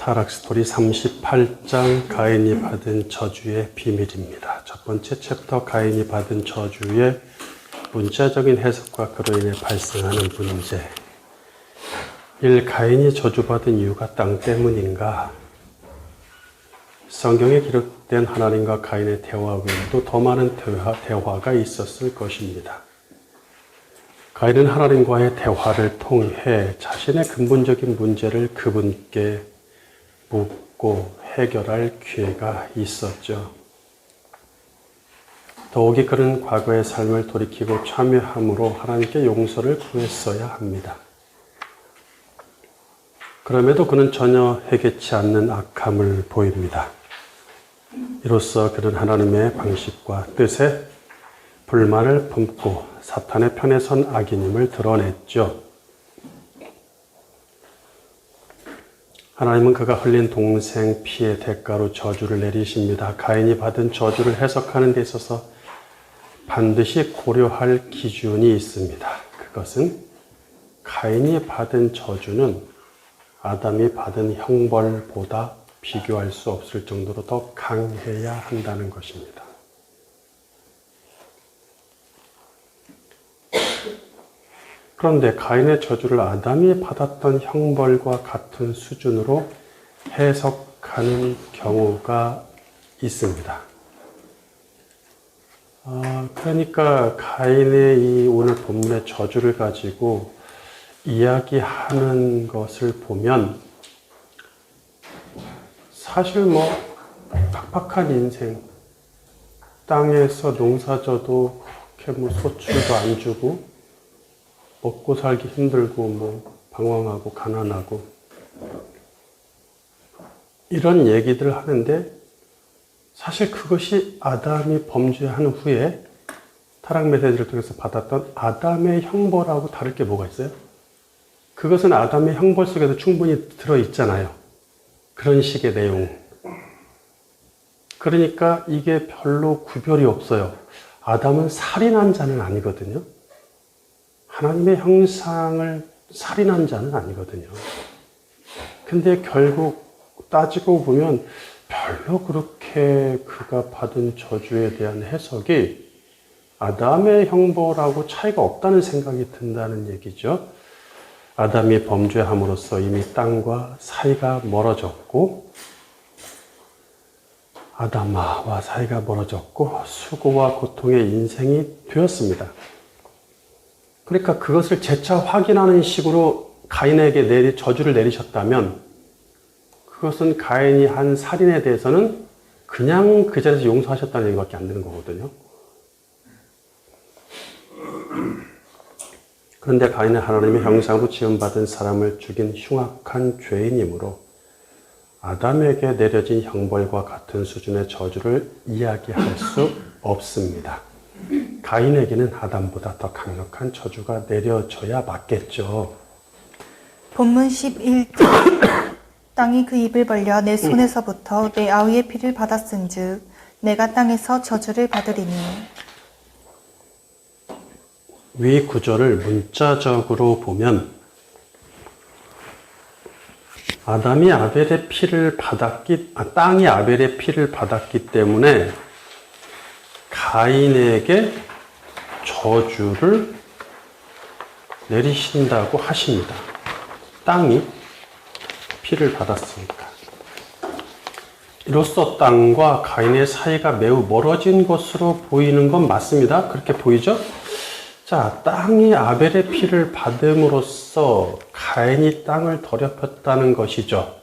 타락스토리 38장 가인이 받은 저주의 비밀입니다. 첫 번째 챕터 가인이 받은 저주의 문자적인 해석과 그로 인해 발생하는 문제. 1. 가인이 저주받은 이유가 땅 때문인가? 성경에 기록된 하나님과 가인의 대화 외에도 더 많은 대화가 있었을 것입니다. 가인은 하나님과의 대화를 통해 자신의 근본적인 문제를 그분께 묻고 해결할 기회가 있었죠. 더욱이 그는 과거의 삶을 돌이키고 참여함으로 하나님께 용서를 구했어야 합니다. 그럼에도 그는 전혀 해결치 않는 악함을 보입니다. 이로써 그는 하나님의 방식과 뜻에 불만을 품고 사탄의 편에 선 악인임을 드러냈죠. 하나님은 그가 흘린 동생 피의 대가로 저주를 내리십니다. 가인이 받은 저주를 해석하는 데 있어서 반드시 고려할 기준이 있습니다. 그것은 가인이 받은 저주는 아담이 받은 형벌보다 비교할 수 없을 정도로 더 강해야 한다는 것입니다. 그런데 가인의 저주를 아담이 받았던 형벌과 같은 수준으로 해석하는 경우가 있습니다. 그러니까 가인의 이 오늘 본문의 저주를 가지고 이야기하는 것을 보면 사실 팍팍한 인생, 땅에서 농사져도 그렇게 소출도 안 주고 먹고 살기 힘들고 방황하고 가난하고 이런 얘기들을 하는데 사실 그것이 아담이 범죄한 후에 타락 메시지를 통해서 받았던 아담의 형벌하고 다를 게 뭐가 있어요? 그것은 아담의 형벌 속에도 충분히 들어있잖아요. 그런 식의 내용. 그러니까 이게 별로 구별이 없어요. 아담은 살인한 자는 아니거든요. 하나님의 형상을 살인한 자는 아니거든요. 근데 결국 따지고 보면 별로 그렇게 그가 받은 저주에 대한 해석이 아담의 형벌하고 차이가 없다는 생각이 든다는 얘기죠. 아담이 범죄함으로써 이미 땅과 사이가 멀어졌고 아담아와 사이가 멀어졌고 수고와 고통의 인생이 되었습니다. 그러니까 그것을 재차 확인하는 식으로 가인에게 저주를 내리셨다면 그것은 가인이 한 살인에 대해서는 그냥 그 자리에서 용서하셨다는 얘기밖에 안 되는 거거든요. 그런데 가인은 하나님의 형상으로 지음받은 사람을 죽인 흉악한 죄인이므로 아담에게 내려진 형벌과 같은 수준의 저주를 이야기할 수 없습니다. 가인에게는 아담보다 더 강력한 저주가 내려져야 맞겠죠. 본문 11절 땅이 그 입을 벌려 내 손에서부터 내 아우의 피를 받았은즉 내가 땅에서 저주를 받으리니. 위 구절을 문자적으로 보면 땅이 아벨의 피를 받았기 때문에 가인에게 저주를 내리신다고 하십니다. 땅이 피를 받았으니까. 이로써 땅과 가인의 사이가 매우 멀어진 것으로 보이는 건 맞습니다. 그렇게 보이죠? 자, 땅이 아벨의 피를 받음으로써 가인이 땅을 더럽혔다는 것이죠.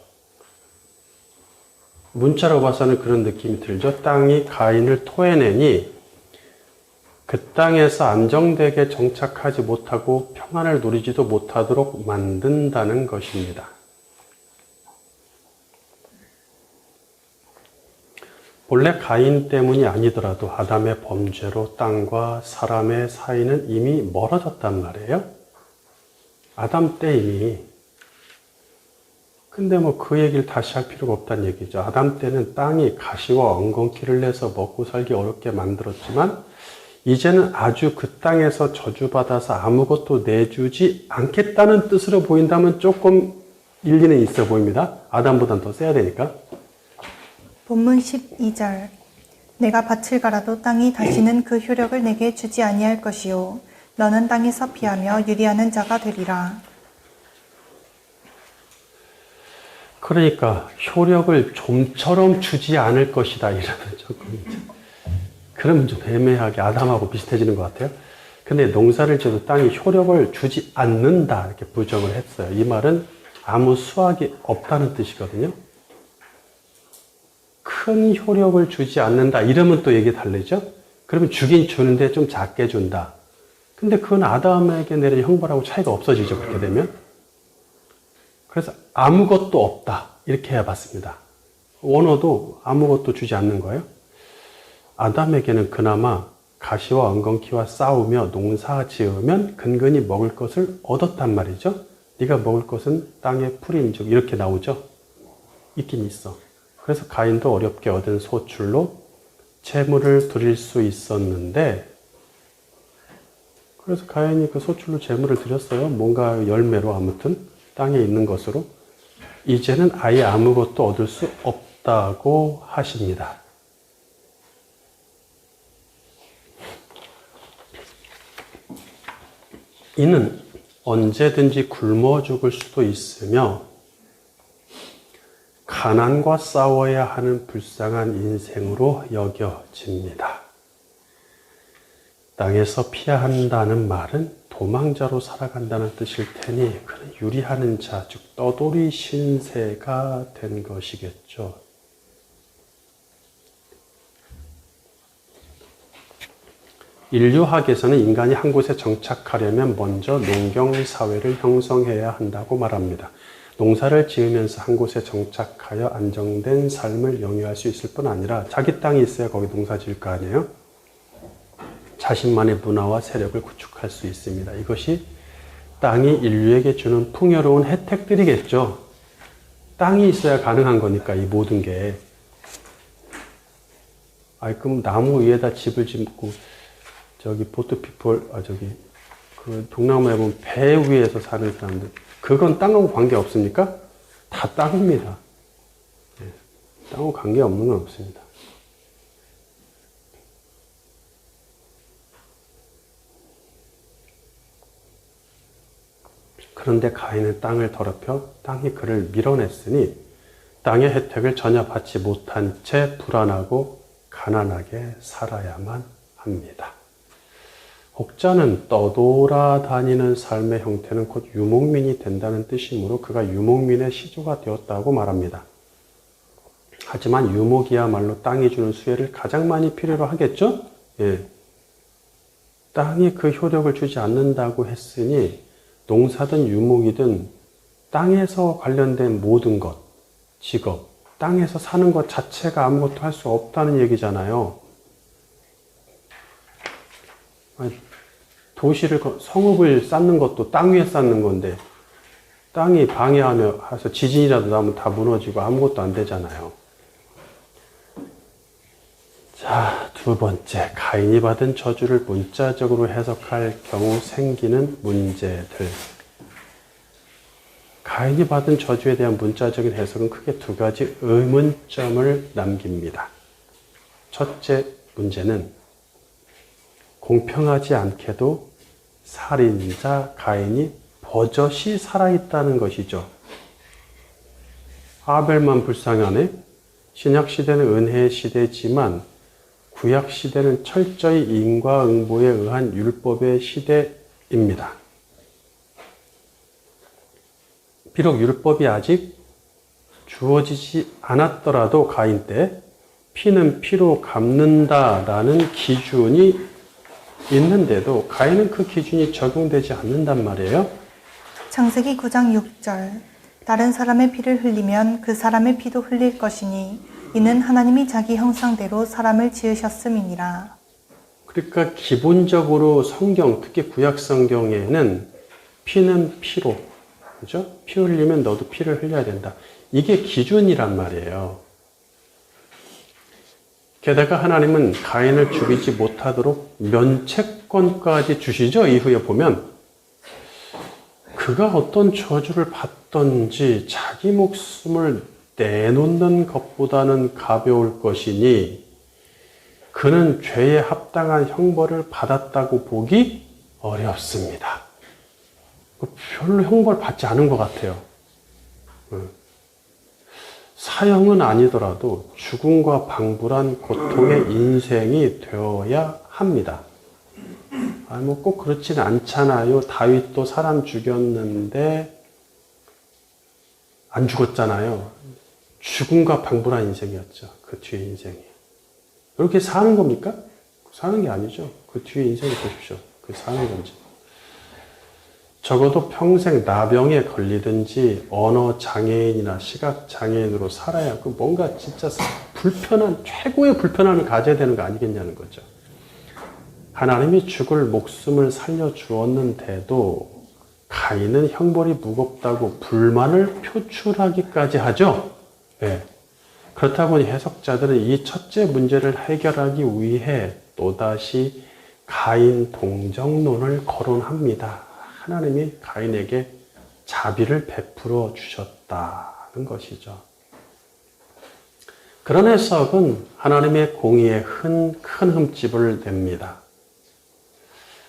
문자로 봐서는 그런 느낌이 들죠. 땅이 가인을 토해내니 그 땅에서 안정되게 정착하지 못하고 평안을 누리지도 못하도록 만든다는 것입니다. 본래 가인 때문이 아니더라도 아담의 범죄로 땅과 사람의 사이는 이미 멀어졌단 말이에요. 아담 때 이미. 근데 그 얘기를 다시 할 필요가 없다는 얘기죠. 아담 때는 땅이 가시와 엉겅퀴를 내서 먹고 살기 어렵게 만들었지만 이제는 아주 그 땅에서 저주받아서 아무것도 내주지 않겠다는 뜻으로 보인다면 조금 일리는 있어 보입니다. 아담보단 더 세야 되니까. 본문 12절. 내가 밭을 갈아도 땅이 다시는 그 효력을 내게 주지 아니할 것이요 너는 땅에서 피하며 유리하는 자가 되리라. 그러니까 효력을 좀처럼 주지 않을 것이다 이러면 조금 그러면 좀 애매하게 아담하고 비슷해지는 것 같아요. 근데 농사를 지어도 땅이 효력을 주지 않는다 이렇게 부정을 했어요. 이 말은 아무 수확이 없다는 뜻이거든요. 큰 효력을 주지 않는다 이러면 또 얘기 달라져. 그러면 주긴 주는데 좀 작게 준다. 근데 그건 아담에게 내린 형벌하고 차이가 없어지죠. 그렇게 되면. 그래서 아무것도 없다 이렇게 해봤습니다. 원어도 아무것도 주지 않는 거예요. 아담에게는 그나마 가시와 엉겅퀴와 싸우며 농사 지으면 근근히 먹을 것을 얻었단 말이죠. 네가 먹을 것은 땅의 풀인즉 이렇게 나오죠. 있긴 있어. 그래서 가인도 어렵게 얻은 소출로 재물을 드릴 수 있었는데 그래서 가인이 그 소출로 재물을 드렸어요. 뭔가 열매로 아무튼 땅에 있는 것으로. 이제는 아예 아무것도 얻을 수 없다고 하십니다. 이는 언제든지 굶어 죽을 수도 있으며 가난과 싸워야 하는 불쌍한 인생으로 여겨집니다. 땅에서 피해야 한다는 말은 도망자로 살아간다는 뜻일 테니 그는 유리하는 자, 즉 떠돌이 신세가 된 것이겠죠. 인류학에서는 인간이 한 곳에 정착하려면 먼저 농경사회를 형성해야 한다고 말합니다. 농사를 지으면서 한 곳에 정착하여 안정된 삶을 영위할 수 있을 뿐 아니라 자기 땅이 있어야 거기 농사 지을 거 아니에요? 자신만의 문화와 세력을 구축할 수 있습니다. 이것이 땅이 인류에게 주는 풍요로운 혜택들이겠죠. 땅이 있어야 가능한 거니까 이 모든 게. 그럼 나무 위에다 집을 짓고 저기 보트피플, 그 동남아에 보면 배 위에서 사는 사람들, 그건 땅하고 관계 없습니까? 다 땅입니다. 땅하고 관계 없는 건 없습니다. 그런데 가인은 땅을 더럽혀 땅이 그를 밀어냈으니 땅의 혜택을 전혀 받지 못한 채 불안하고 가난하게 살아야만 합니다. 혹자는 떠돌아다니는 삶의 형태는 곧 유목민이 된다는 뜻이므로 그가 유목민의 시조가 되었다고 말합니다. 하지만 유목이야말로 땅이 주는 수혜를 가장 많이 필요로 하겠죠? 땅이 그 효력을 주지 않는다고 했으니 농사든 유목이든 땅에서 관련된 모든 것, 직업, 땅에서 사는 것 자체가 아무것도 할 수 없다는 얘기잖아요. 도시를, 성읍을 쌓는 것도 땅 위에 쌓는 건데 땅이 방해하며 해서 지진이라도 나면 다 무너지고 아무것도 안 되잖아요. 자, 두 번째, 가인이 받은 저주를 문자적으로 해석할 경우 생기는 문제들. 가인이 받은 저주에 대한 문자적인 해석은 크게 두 가지 의문점을 남깁니다. 첫째 문제는 공평하지 않게도 살인자 가인이 버젓이 살아있다는 것이죠. 아벨만 불쌍하네. 신약시대는 은혜의 시대지만 구약시대는 철저히 인과응보에 의한 율법의 시대입니다. 비록 율법이 아직 주어지지 않았더라도 가인 때 피는 피로 갚는다라는 기준이 있는데도 가인은 그 기준이 적용되지 않는단 말이에요. 창세기 9장 6절. 다른 사람의 피를 흘리면 그 사람의 피도 흘릴 것이니 이는 하나님이 자기 형상대로 사람을 지으셨음이니라. 그러니까 기본적으로 성경, 특히 구약 성경에는 피는 피로, 그죠? 피 흘리면 너도 피를 흘려야 된다. 이게 기준이란 말이에요. 게다가 하나님은 가인을 죽이지 못하도록 면책권까지 주시죠. 이후에 보면 그가 어떤 저주를 받던 어떤지 자기 목숨을 내놓는 것보다는 가벼울 것이니 그는 죄에 합당한 형벌을 받았다고 보기 어렵습니다. 별로 형벌 받지 않은 것 같아요. 사형은 아니더라도 죽음과 방불한 고통의 인생이 되어야 합니다. 꼭 그렇진 않잖아요. 다윗도 사람 죽였는데 안 죽었잖아요. 죽음과 방불한 인생이었죠. 그 뒤에 인생이. 이렇게 사는 겁니까? 사는 게 아니죠. 그 뒤에 인생을 보십시오. 그 사는 건지. 적어도 평생 나병에 걸리든지 언어 장애인이나 시각 장애인으로 살아야 뭔가 진짜 최고의 불편함을 가져야 되는 거 아니겠냐는 거죠. 하나님이 죽을 목숨을 살려주었는데도 가인은 형벌이 무겁다고 불만을 표출하기까지 하죠. 네. 그렇다 보니 해석자들은 이 첫째 문제를 해결하기 위해 또다시 가인 동정론을 거론합니다. 하나님이 가인에게 자비를 베풀어 주셨다는 것이죠. 그런 해석은 하나님의 공의에 큰 흠집을 냅니다.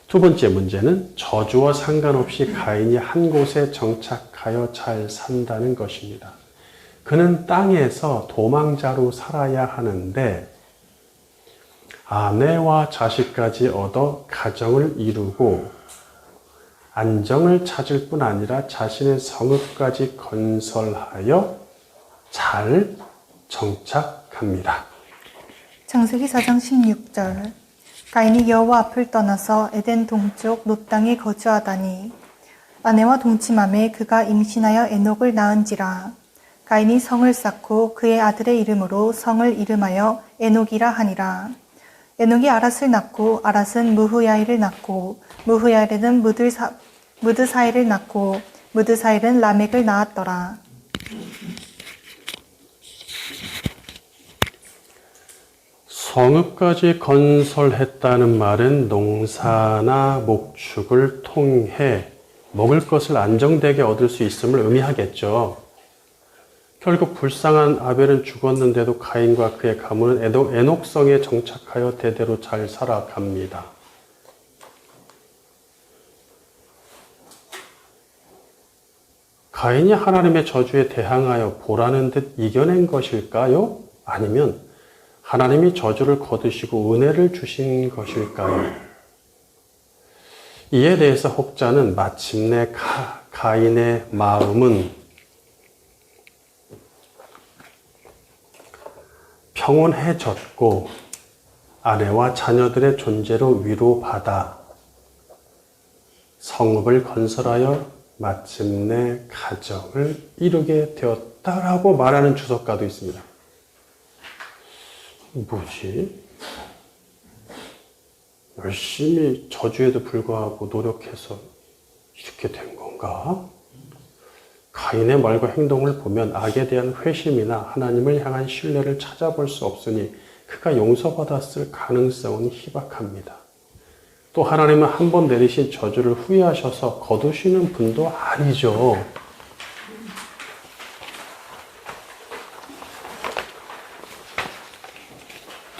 두 번째 문제는 저주와 상관없이 가인이 한 곳에 정착하여 잘 산다는 것입니다. 그는 땅에서 도망자로 살아야 하는데 아내와 자식까지 얻어 가정을 이루고 안정을 찾을 뿐 아니라 자신의 성읍까지 건설하여 잘 정착합니다. 창세기 4장 16절. 가인이 여호와 앞을 떠나서 에덴 동쪽 롯 땅에 거주하다니 아내와 동침함에 그가 임신하여 에녹을 낳은지라. 가인이 성을 쌓고 그의 아들의 이름으로 성을 이름하여 에녹이라 하니라. 에녹이 아랏을 낳고 아랏은 무후야일을 낳고 무후야일은 무드사일을 낳고 무드사일은 라멕을 낳았더라. 성읍까지 건설했다는 말은 농사나 목축을 통해 먹을 것을 안정되게 얻을 수 있음을 의미하겠죠. 결국 불쌍한 아벨은 죽었는데도 가인과 그의 가문은 에녹성에 정착하여 대대로 잘 살아갑니다. 가인이 하나님의 저주에 대항하여 보라는 듯 이겨낸 것일까요? 아니면 하나님이 저주를 거두시고 은혜를 주신 것일까요? 이에 대해서 혹자는 마침내 가인의 마음은 평온해졌고 아내와 자녀들의 존재로 위로받아 성읍을 건설하여 마침내 가정을 이루게 되었다라고 말하는 주석가도 있습니다. 뭐지? 열심히 저주에도 불구하고 노력해서 이렇게 된 건가? 가인의 말과 행동을 보면 악에 대한 회심이나 하나님을 향한 신뢰를 찾아볼 수 없으니 그가 용서받았을 가능성은 희박합니다. 또 하나님은 한 번 내리신 저주를 후회하셔서 거두시는 분도 아니죠.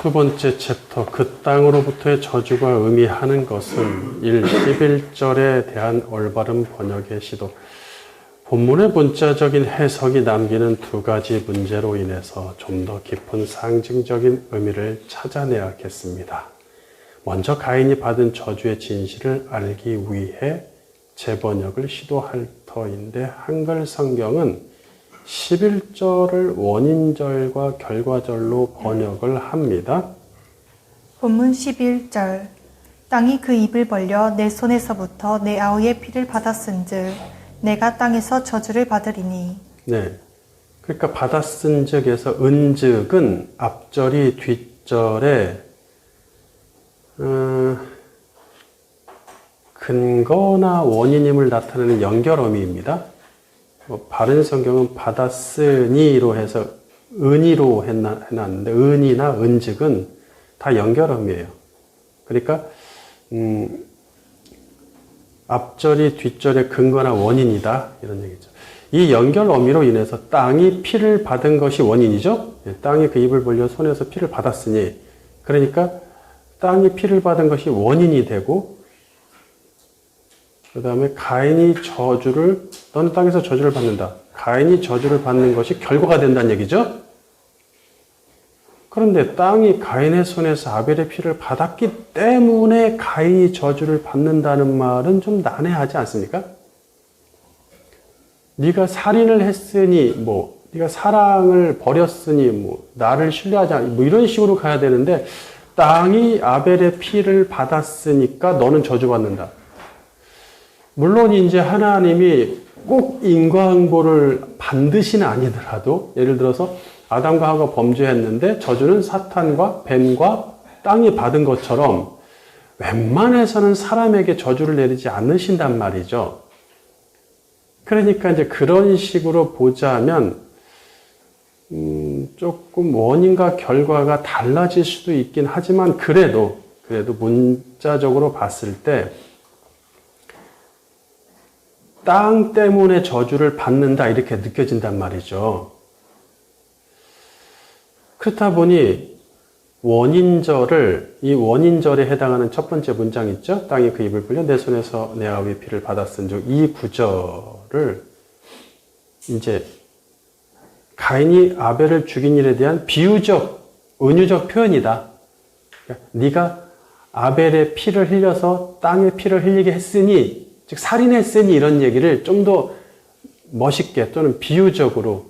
두 번째 챕터, 그 땅으로부터의 저주가 의미하는 것은 11절에 대한 올바른 번역의 시도. 본문의 문자적인 해석이 남기는 두 가지 문제로 인해서 좀 더 깊은 상징적인 의미를 찾아내야겠습니다. 먼저 가인이 받은 저주의 진실을 알기 위해 재번역을 시도할 터인데 한글 성경은 11절을 원인절과 결과절로 번역을 합니다. 본문 11절. 땅이 그 입을 벌려 내 손에서부터 내 아우의 피를 받았은즉 내가 땅에서 저주를 받으리니. 네. 그러니까 받았은즉에서 은즉은 앞절이 뒷절에 근거나 원인임을 나타내는 연결어미입니다. 바른 성경은 받았으니로 해서 은이로 해놨는데 은이나 은즉은 다 연결어미예요. 그러니까 앞절이 뒷절의 근거나 원인이다 이런 얘기죠. 이 연결 어미로 인해서 땅이 피를 받은 것이 원인이죠. 땅이 그 입을 벌려 손에서 피를 받았으니, 그러니까 땅이 피를 받은 것이 원인이 되고, 그 다음에 가인이 저주를, 너는 땅에서 저주를 받는다. 가인이 저주를 받는 것이 결과가 된다는 얘기죠. 그런데 땅이 가인의 손에서 아벨의 피를 받았기 때문에 가인이 저주를 받는다는 말은 좀 난해하지 않습니까? 네가 살인을 했으니, 네가 사랑을 버렸으니, 나를 신뢰하지 않니, 이런 식으로 가야 되는데, 땅이 아벨의 피를 받았으니까 너는 저주받는다. 물론 이제 하나님이 꼭 인과응보를 반드시는 아니더라도, 예를 들어서 아담과 하와가 범죄했는데 저주는 사탄과 뱀과 땅이 받은 것처럼 웬만해서는 사람에게 저주를 내리지 않으신단 말이죠. 그러니까 이제 그런 식으로 보자면 조금 원인과 결과가 달라질 수도 있긴 하지만 그래도 문자적으로 봤을 때 땅 때문에 저주를 받는다 이렇게 느껴진단 말이죠. 그렇다 보니 이 원인절에 해당하는 첫 번째 문장 있죠? 땅이 그 입을 벌려 내 손에서 내 아우의 피를 받았은즉, 이 구절을 이제 가인이 아벨을 죽인 일에 대한 비유적, 은유적 표현이다. 그러니까 네가 아벨의 피를 흘려서 땅의 피를 흘리게 했으니, 즉 살인했으니, 이런 얘기를 좀 더 멋있게 또는 비유적으로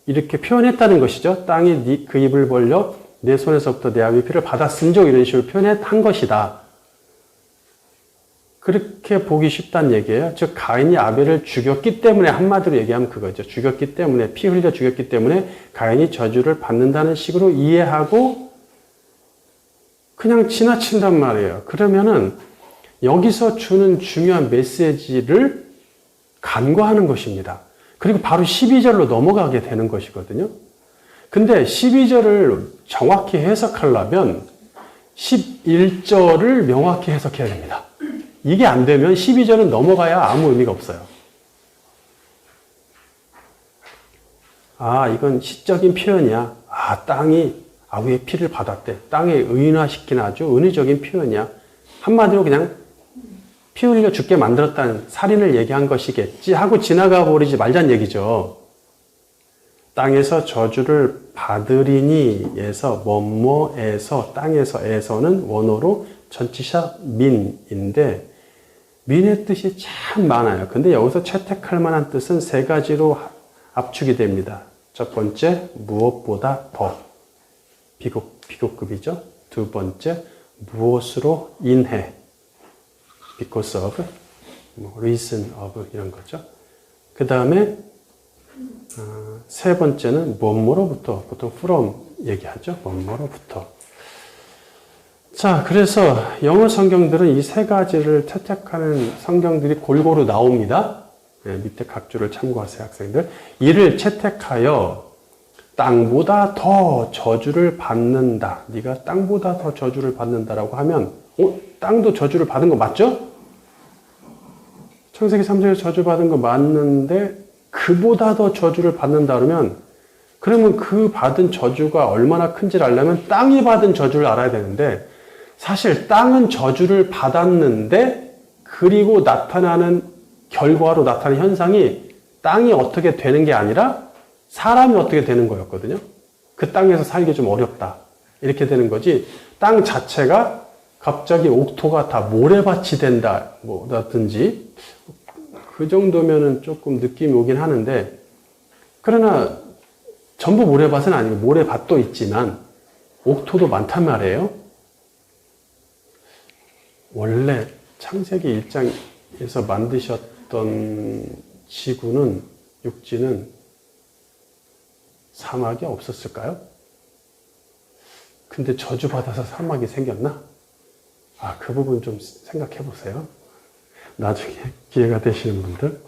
이렇게 표현했다는 것이죠. 땅이 그 입을 벌려 내 손에서부터 내 아우의 피를 받았음즉, 이런 식으로 표현한 것이다. 그렇게 보기 쉽다는 얘기예요. 즉 가인이 아벨을 죽였기 때문에, 한마디로 얘기하면 그거죠. 죽였기 때문에, 피 흘려 죽였기 때문에 가인이 저주를 받는다는 식으로 이해하고 그냥 지나친단 말이에요. 그러면은 여기서 주는 중요한 메시지를 간과하는 것입니다. 그리고 바로 12절로 넘어가게 되는 것이거든요. 근데 12절을 정확히 해석하려면 11절을 명확히 해석해야 됩니다. 이게 안 되면 12절은 넘어가야 아무 의미가 없어요. 아, 이건 시적인 표현이야. 아, 땅이 아우의 피를 받았대. 땅에 의인화시킨 아주 은유적인 표현이야. 한마디로 그냥 피 흘려 죽게 만들었다는 살인을 얘기한 것이겠지 하고 지나가 버리지 말자는 얘기죠. 땅에서 저주를 받으리니에서 뭐뭐에서, 땅에서에서는 원어로 전치사 민인데 민의 뜻이 참 많아요. 근데 여기서 채택할 만한 뜻은 세 가지로 압축이 됩니다. 첫 번째, 무엇보다 더. 비교급이죠. 두 번째, 무엇으로 인해. because of, reason of 이런 거죠. 그 다음에 세 번째는 뭐뭐로부터, 보통 from 얘기하죠. 뭐뭐로부터. 자, 그래서 영어 성경들은 이 세 가지를 채택하는 성경들이 골고루 나옵니다. 네, 밑에 각주를 참고하세요, 학생들. 이를 채택하여 땅보다 더 저주를 받는다. 네가 땅보다 더 저주를 받는다라고 하면 땅도 저주를 받은 거 맞죠? 창세기 3장에 저주받은 거 맞는데 그보다 더 저주를 받는다 그러면 그 받은 저주가 얼마나 큰지를 알려면 땅이 받은 저주를 알아야 되는데 사실 땅은 저주를 받았는데 그리고 결과로 나타나는 현상이 땅이 어떻게 되는 게 아니라 사람이 어떻게 되는 거였거든요. 그 땅에서 살기 좀 어렵다. 이렇게 되는 거지 땅 자체가 갑자기 옥토가 다 모래밭이 된다, 라든지, 그 정도면은 조금 느낌이 오긴 하는데, 그러나 전부 모래밭은 아니고 모래밭도 있지만, 옥토도 많단 말이에요. 원래 창세기 1장에서 만드셨던 육지는 사막이 없었을까요? 근데 저주받아서 사막이 생겼나? 그 부분 좀 생각해 보세요. 나중에 기회가 되시는 분들.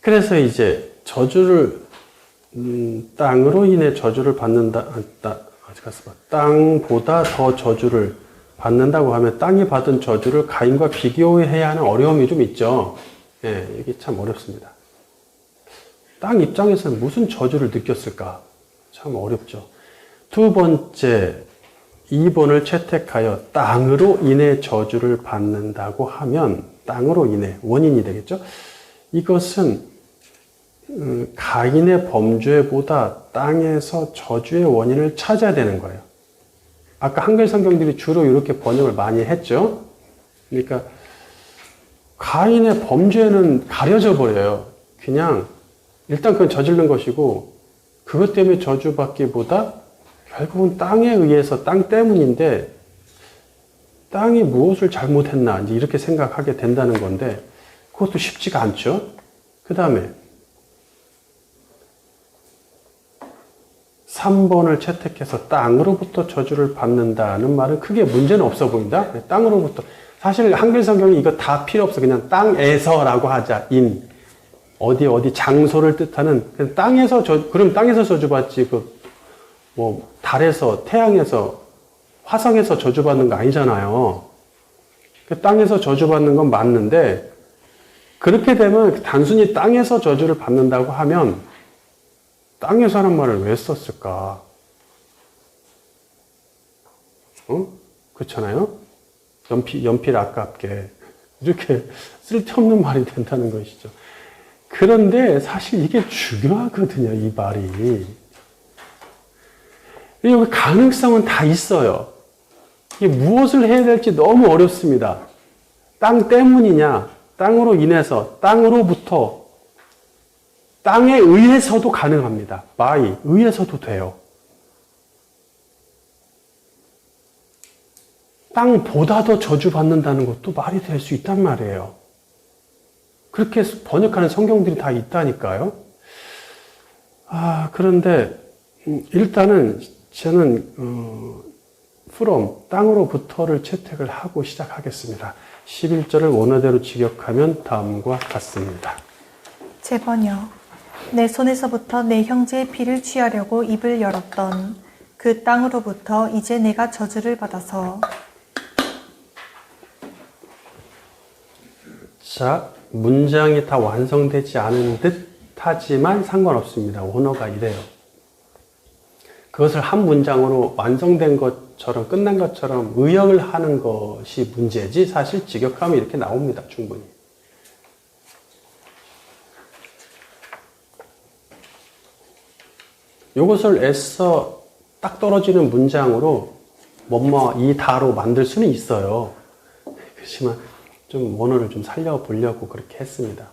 그래서 이제 땅으로 인해 저주를 받는다, 어디 갔어? 땅보다 더 저주를 받는다고 하면 땅이 받은 저주를 가인과 비교해야 하는 어려움이 좀 있죠. 예, 이게 참 어렵습니다. 땅 입장에서는 무슨 저주를 느꼈을까? 참 어렵죠. 두 번째, 2번을 채택하여 땅으로 인해 저주를 받는다고 하면 땅으로 인해 원인이 되겠죠. 이것은 가인의 범죄보다 땅에서 저주의 원인을 찾아야 되는 거예요. 아까 한글 성경들이 주로 이렇게 번역을 많이 했죠. 그러니까 가인의 범죄는 가려져 버려요. 그냥 일단 그건 저지른 것이고 그것 때문에 저주받기보다 결국은 땅에 의해서 땅 때문인데 땅이 무엇을 잘못했나 이제 이렇게 생각하게 된다는 건데 그것도 쉽지가 않죠. 그 다음에 3번을 채택해서 땅으로부터 저주를 받는다는 말은 크게 문제는 없어 보인다. 땅으로부터. 사실 한글 성경이 이거 다 필요 없어. 그냥 땅에서라고 하자. 어디 장소를 뜻하는 그냥 땅에서 그럼 땅에서 저주받지. 뭐 달에서 태양에서 화성에서 저주받는 거 아니잖아요. 땅에서 저주받는 건 맞는데 그렇게 되면 단순히 땅에서 저주를 받는다고 하면 땅에서란 말을 왜 썼을까? 그렇잖아요? 연필 아깝게 이렇게 쓸데없는 말이 된다는 것이죠. 그런데 사실 이게 중요하거든요, 이 말이. 여기 가능성은 다 있어요. 이게 무엇을 해야 될지 너무 어렵습니다. 땅 때문이냐, 땅으로 인해서, 땅으로부터, 땅에 의해서도 가능합니다. by, 의해서도 돼요. 땅보다 더 저주받는다는 것도 말이 될 수 있단 말이에요. 그렇게 번역하는 성경들이 다 있다니까요. 그런데 일단은 저는 from, 땅으로부터를 채택을 하고 시작하겠습니다. 11절을 원어대로 직역하면 다음과 같습니다. 제 번역. 내 손에서부터 내 형제의 피를 취하려고 입을 열었던 그 땅으로부터 이제 내가 저주를 받아서. 자, 문장이 다 완성되지 않은 듯 하지만 상관없습니다. 원어가 이래요. 그것을 한 문장으로 완성된 것처럼 끝난 것처럼 의역을 하는 것이 문제지 사실 직역하면 이렇게 나옵니다. 충분히. 이것을 애써 딱 떨어지는 문장으로 이 다로 만들 수는 있어요. 그렇지만 좀 원어를 좀 살려보려고 그렇게 했습니다.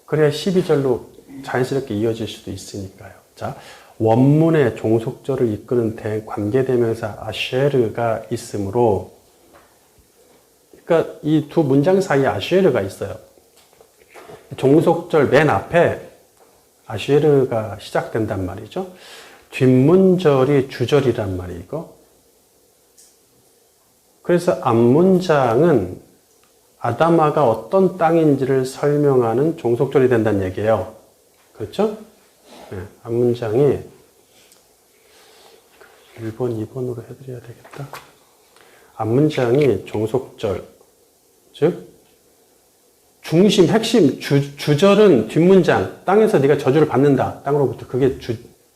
그래야 12절로 자연스럽게 이어질 수도 있으니까요. 자, 원문의 종속절을 이끄는 관계대명사 아쉐르가 있으므로, 그러니까 이 두 문장 사이에 아쉐르가 있어요. 종속절 맨 앞에 아쉐르가 시작된단 말이죠. 뒷문절이 주절이란 말이고, 그래서 앞문장은 아다마가 어떤 땅인지를 설명하는 종속절이 된다는 얘기예요. 그렇죠? 네, 앞문장이 1번, 2번으로 해드려야 되겠다. 앞문장이 종속절, 즉 중심, 핵심, 주절은 뒷문장, 땅에서 네가 저주를 받는다. 땅으로부터. 그게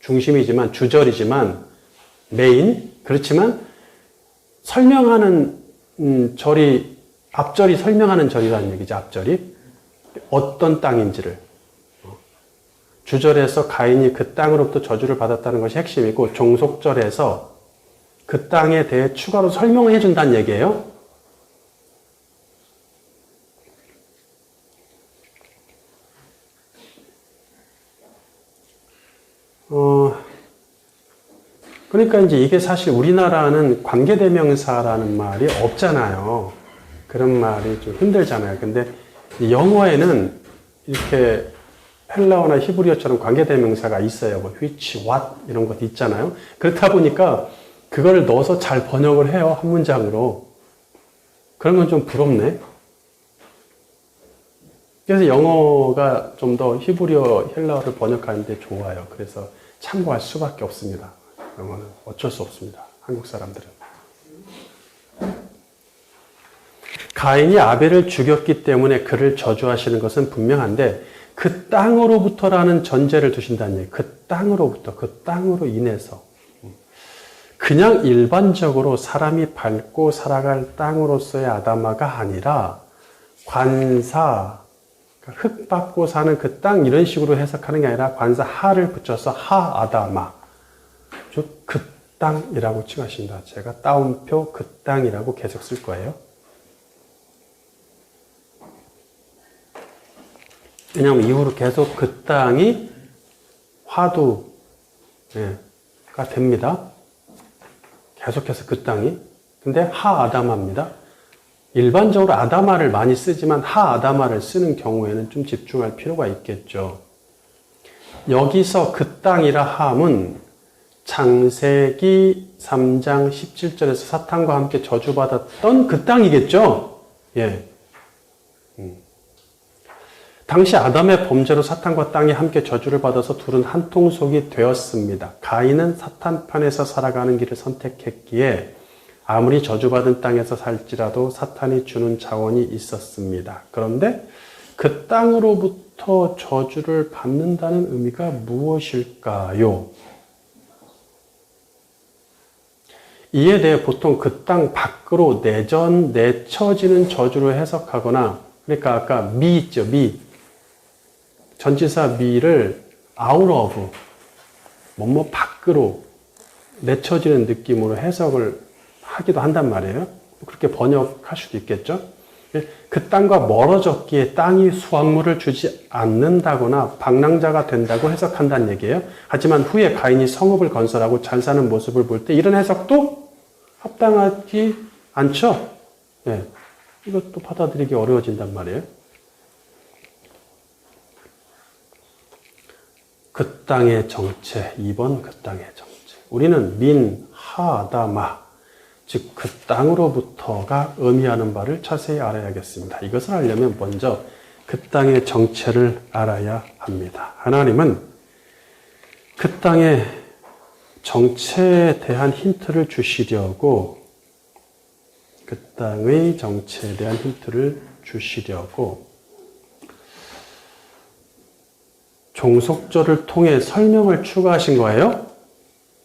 중심이지만, 주절이지만, 메인. 그렇지만 설명하는 절이, 앞절이 설명하는 절이라는 얘기죠. 앞절이 어떤 땅인지를. 주절에서 가인이 그 땅으로부터 저주를 받았다는 것이 핵심이고, 종속절에서 그 땅에 대해 추가로 설명해 준다는 얘기예요. 그러니까 이제 이게 사실 우리나라는 관계대명사라는 말이 없잖아요. 그런 말이 좀 힘들잖아요. 근데 영어에는 이렇게 헬라어나 히브리어처럼 관계대명사가 있어요. 뭐 which, what 이런 것 있잖아요. 그렇다 보니까 그걸 넣어서 잘 번역을 해요. 한 문장으로. 그런 건 좀 부럽네. 그래서 영어가 좀 더 히브리어, 헬라어를 번역하는데 좋아요. 그래서 참고할 수밖에 없습니다. 그러면 어쩔 수 없습니다. 한국 사람들은. 가인이 아벨을 죽였기 때문에 그를 저주하시는 것은 분명한데 그 땅으로부터라는 전제를 두신다는 얘기예요. 그 땅으로부터, 그 땅으로 인해서. 그냥 일반적으로 사람이 밟고 살아갈 땅으로서의 아다마가 아니라 관사, 흙 밟고 사는 그 땅 이런 식으로 해석하는 게 아니라 관사 하를 붙여서 하 아다마, 즉 그 땅이라고 칭하신다. 제가 따옴표 그 땅이라고 계속 쓸 거예요. 왜냐하면 이후로 계속 그 땅이 화두가 됩니다. 계속해서 그 땅이. 근데 하 아다마입니다. 일반적으로 아다마를 많이 쓰지만 하 아다마를 쓰는 경우에는 좀 집중할 필요가 있겠죠. 여기서 그 땅이라 함은 창세기 3장 17절에서 사탄과 함께 저주받았던 그 땅이겠죠. 예. 당시 아담의 범죄로 사탄과 땅이 함께 저주를 받아서 둘은 한 통속이 되었습니다. 가인은 사탄 편에서 살아가는 길을 선택했기에 아무리 저주받은 땅에서 살지라도 사탄이 주는 자원이 있었습니다. 그런데 그 땅으로부터 저주를 받는다는 의미가 무엇일까요? 이에 대해 보통 그 땅 밖으로 내쳐지는 저주를 해석하거나, 그러니까 아까 미 있죠, 미. 전치사 미를 out of, 뭐뭐 밖으로 내쳐지는 느낌으로 해석을 하기도 한단 말이에요. 그렇게 번역할 수도 있겠죠. 그 땅과 멀어졌기에 땅이 수확물을 주지 않는다거나 방랑자가 된다고 해석한다는 얘기예요. 하지만 후에 가인이 성읍을 건설하고 잘 사는 모습을 볼 때 이런 해석도 합당하지 않죠. 네. 이것도 받아들이기 어려워진단 말이에요. 그 땅의 정체, 2번 그 땅의 정체. 우리는 민, 하다마, 즉 그 땅으로부터가 의미하는 바를 자세히 알아야겠습니다. 이것을 알려면 먼저 그 땅의 정체를 알아야 합니다. 하나님은 그 땅의 정체에 대한 힌트를 주시려고, 그 땅의 정체에 대한 힌트를 주시려고 종속절을 통해 설명을 추가하신 거예요.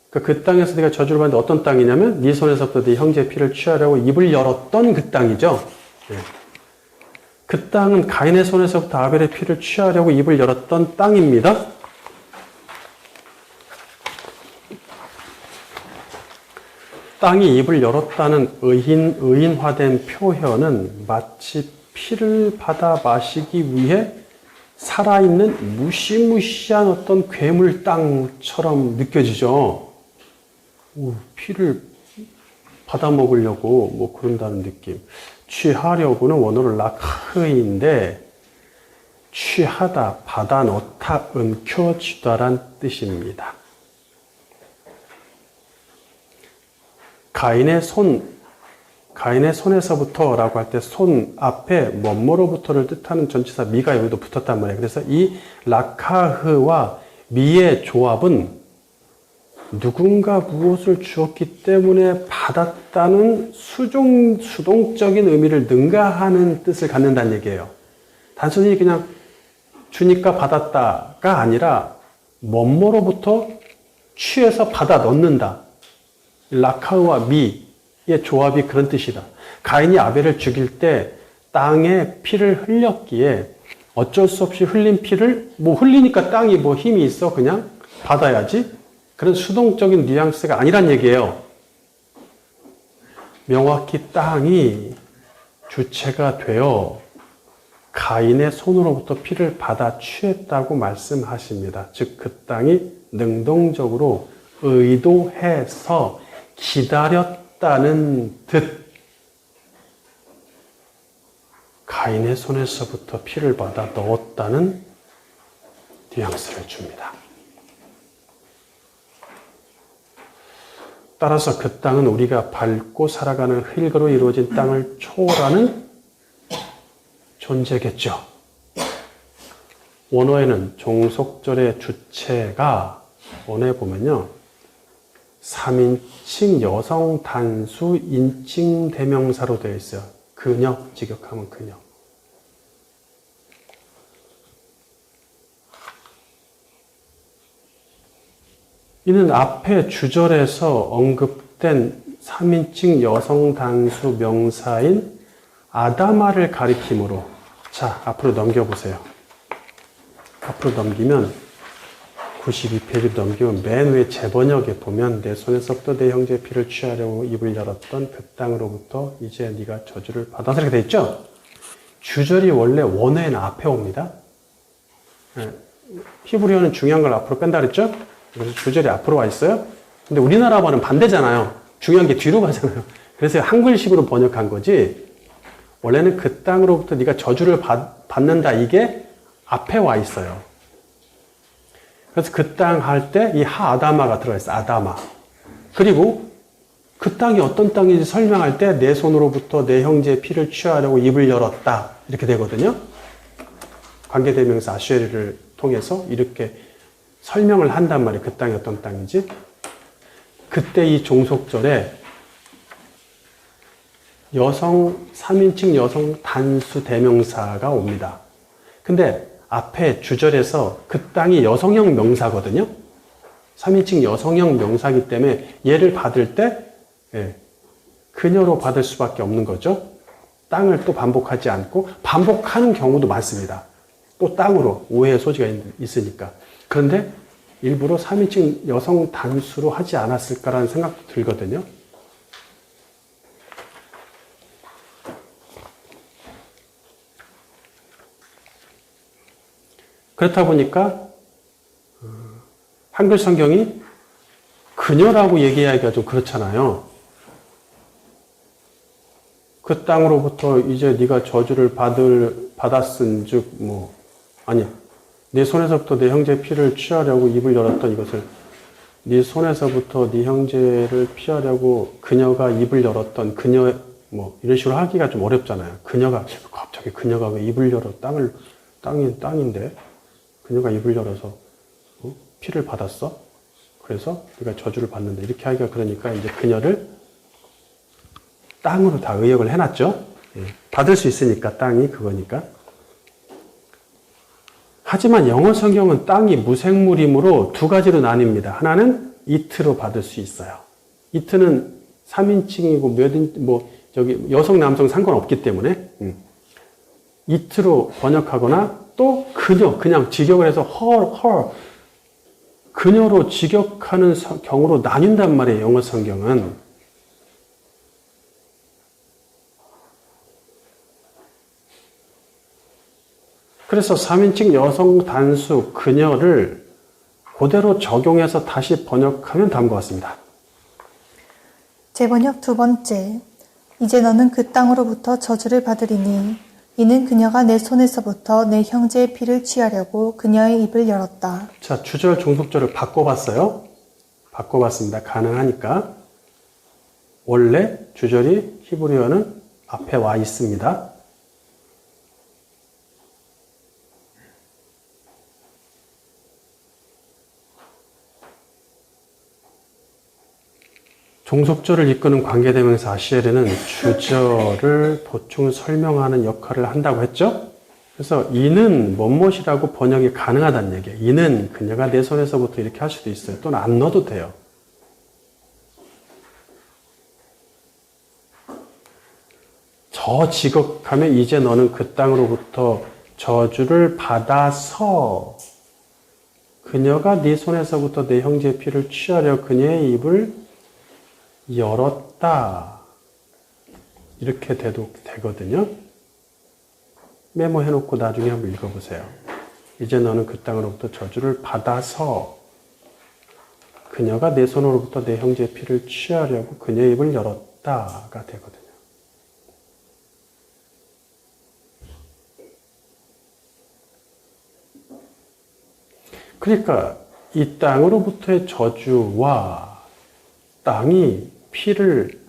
그 땅에서 네가 저주를 받는데 어떤 땅이냐면 네 손에서부터 네 형제의 피를 취하려고 입을 열었던 그 땅이죠. 네. 그 땅은 가인의 손에서부터 아벨의 피를 취하려고 입을 열었던 땅입니다. 땅이 입을 열었다는 의인화된 표현은 마치 피를 받아 마시기 위해 살아있는 무시무시한 어떤 괴물 땅처럼 느껴지죠. 피를 받아 먹으려고 뭐 그런다는 느낌. 취하려고는 원어로 락흐인데 취하다, 받아 넣다, 움켜쥐다란 뜻입니다. 가인의 손에서부터라고 할 때 손 앞에 뭐뭐로부터를 뜻하는 전치사 미가 여기도 붙었단 말이에요. 그래서 이 라카흐와 미의 조합은 누군가 무엇을 주었기 때문에 받았다는 수동적인 의미를 능가하는 뜻을 갖는다는 얘기예요. 단순히 그냥 주니까 받았다가 아니라 뭐뭐로부터 취해서 받아 넣는다. 라카흐와 미의 조합이 그런 뜻이다. 가인이 아벨을 죽일 때 땅에 피를 흘렸기에 어쩔 수 없이 흘린 피를 흘리니까 땅이 힘이 있어 그냥 받아야지. 그런 수동적인 뉘앙스가 아니란 얘기예요. 명확히 땅이 주체가 되어 가인의 손으로부터 피를 받아 취했다고 말씀하십니다. 즉 그 땅이 능동적으로 의도해서 기다렸다는 듯 가인의 손에서부터 피를 받아 넣었다는 뉘앙스를 줍니다. 따라서 그 땅은 우리가 밟고 살아가는 흙으로 이루어진 땅을 초월하는 존재겠죠. 원어에는 종속절의 주체가 원어에 보면요. 3인칭 여성 단수 인칭 대명사로 되어 있어요. 그녀, 직역하면 그녀. 이는 앞에 주절에서 언급된 3인칭 여성 단수 명사인 아다마를 가리키므로, 자, 앞으로 넘겨보세요. 앞으로 넘기면 92페이지 넘기면 맨 위에 재번역에 보면 내 손에서부터 내 형제의 피를 취하려고 입을 열었던 그 땅으로부터 이제 네가 저주를 받아서 이렇게 돼 있죠? 주절이 원래 원어에는 앞에 옵니다. 히브리어는 중요한 걸 앞으로 뺀다 그랬죠? 그래서 주절이 앞으로 와 있어요. 근데 우리나라 말은 반대잖아요. 중요한 게 뒤로 가잖아요. 그래서 한글식으로 번역한 거지, 원래는 그 땅으로부터 네가 저주를 받는다, 이게 앞에 와 있어요. 그래서 그 땅 할 때 이 하아다마가 들어가 있어요. 아다마. 그리고 그 땅이 어떤 땅인지 설명할 때 내 손으로부터 내 형제의 피를 취하려고 입을 열었다, 이렇게 되거든요. 관계대명사 아쉐리를 통해서 이렇게 설명을 한단 말이에요. 그 땅이 어떤 땅인지. 그때 이 종속절에 3인칭 여성 단수 대명사가 옵니다. 근데 앞에 주절에서 그 땅이 여성형 명사거든요. 3인칭 여성형 명사이기 때문에 얘를 받을 때 그녀로 받을 수밖에 없는 거죠. 땅을 또 반복하지 않고, 반복하는 경우도 많습니다. 또 땅으로 오해의 소지가 있으니까. 그런데 일부러 3인칭 여성 단수로 하지 않았을까라는 생각도 들거든요. 그렇다 보니까 한글 성경이 그녀라고 얘기하기가 좀 그렇잖아요. 그 땅으로부터 이제 네가 저주를 받았은즉 내 손에서부터 내 형제의 피를 취하려고 입을 열었던 이것을, 네 손에서부터 네 형제를 피하려고 그녀가 입을 열었던, 그녀 이런 식으로 하기가 좀 어렵잖아요. 갑자기 그녀가 왜 입을 열어? 땅인데 그녀가 입을 열어서 피를 받았어? 그래서 네가 저주를 받는다, 이렇게 하기가 그러니까 이제 그녀를 땅으로 다 의역을 해놨죠. 받을 수 있으니까, 땅이 그거니까. 하지만 영어 성경은 땅이 무생물이므로 두 가지로 나뉩니다. 하나는 이트로 받을 수 있어요. 이트는 3인칭이고 여성 남성 상관없기 때문에 이트로 번역하거나, 또 그냥 직역을 해서 그녀로 직역하는 경우로 나뉜단 말이에요. 영어 성경은. 그래서 3인칭 여성 단수 그녀를 그대로 적용해서 다시 번역하면 다음과 같습니다. 재번역 두 번째. 이제 너는 그 땅으로부터 저주를 받으리니 이는 그녀가 내 손에서부터 내 형제의 피를 취하려고 그녀의 입을 열었다. 자, 주절 종속절을 바꿔봤어요. 바꿔봤습니다. 가능하니까. 원래 주절이 히브리어는 앞에 와 있습니다. 종속절을 이끄는 관계대명사 아시엘에는 주절을 보충 설명하는 역할을 한다고 했죠? 그래서 이는 뭐뭇이라고 번역이 가능하다는 얘기예요. 이는 그녀가 내 손에서부터 이렇게 할 수도 있어요. 또는 안 넣어도 돼요. 저 직역하면 이제 너는 그 땅으로부터 저주를 받아서 그녀가 네 손에서부터 내 형제의 피를 취하려 그녀의 입을 열었다. 이렇게 돼도 되거든요. 메모해놓고 나중에 한번 읽어보세요. 이제 너는 그 땅으로부터 저주를 받아서 그녀가 내 손으로부터 내 형제의 피를 취하려고 그녀의 입을 열었다가 되거든요. 그러니까 이 땅으로부터의 저주와 땅이 피를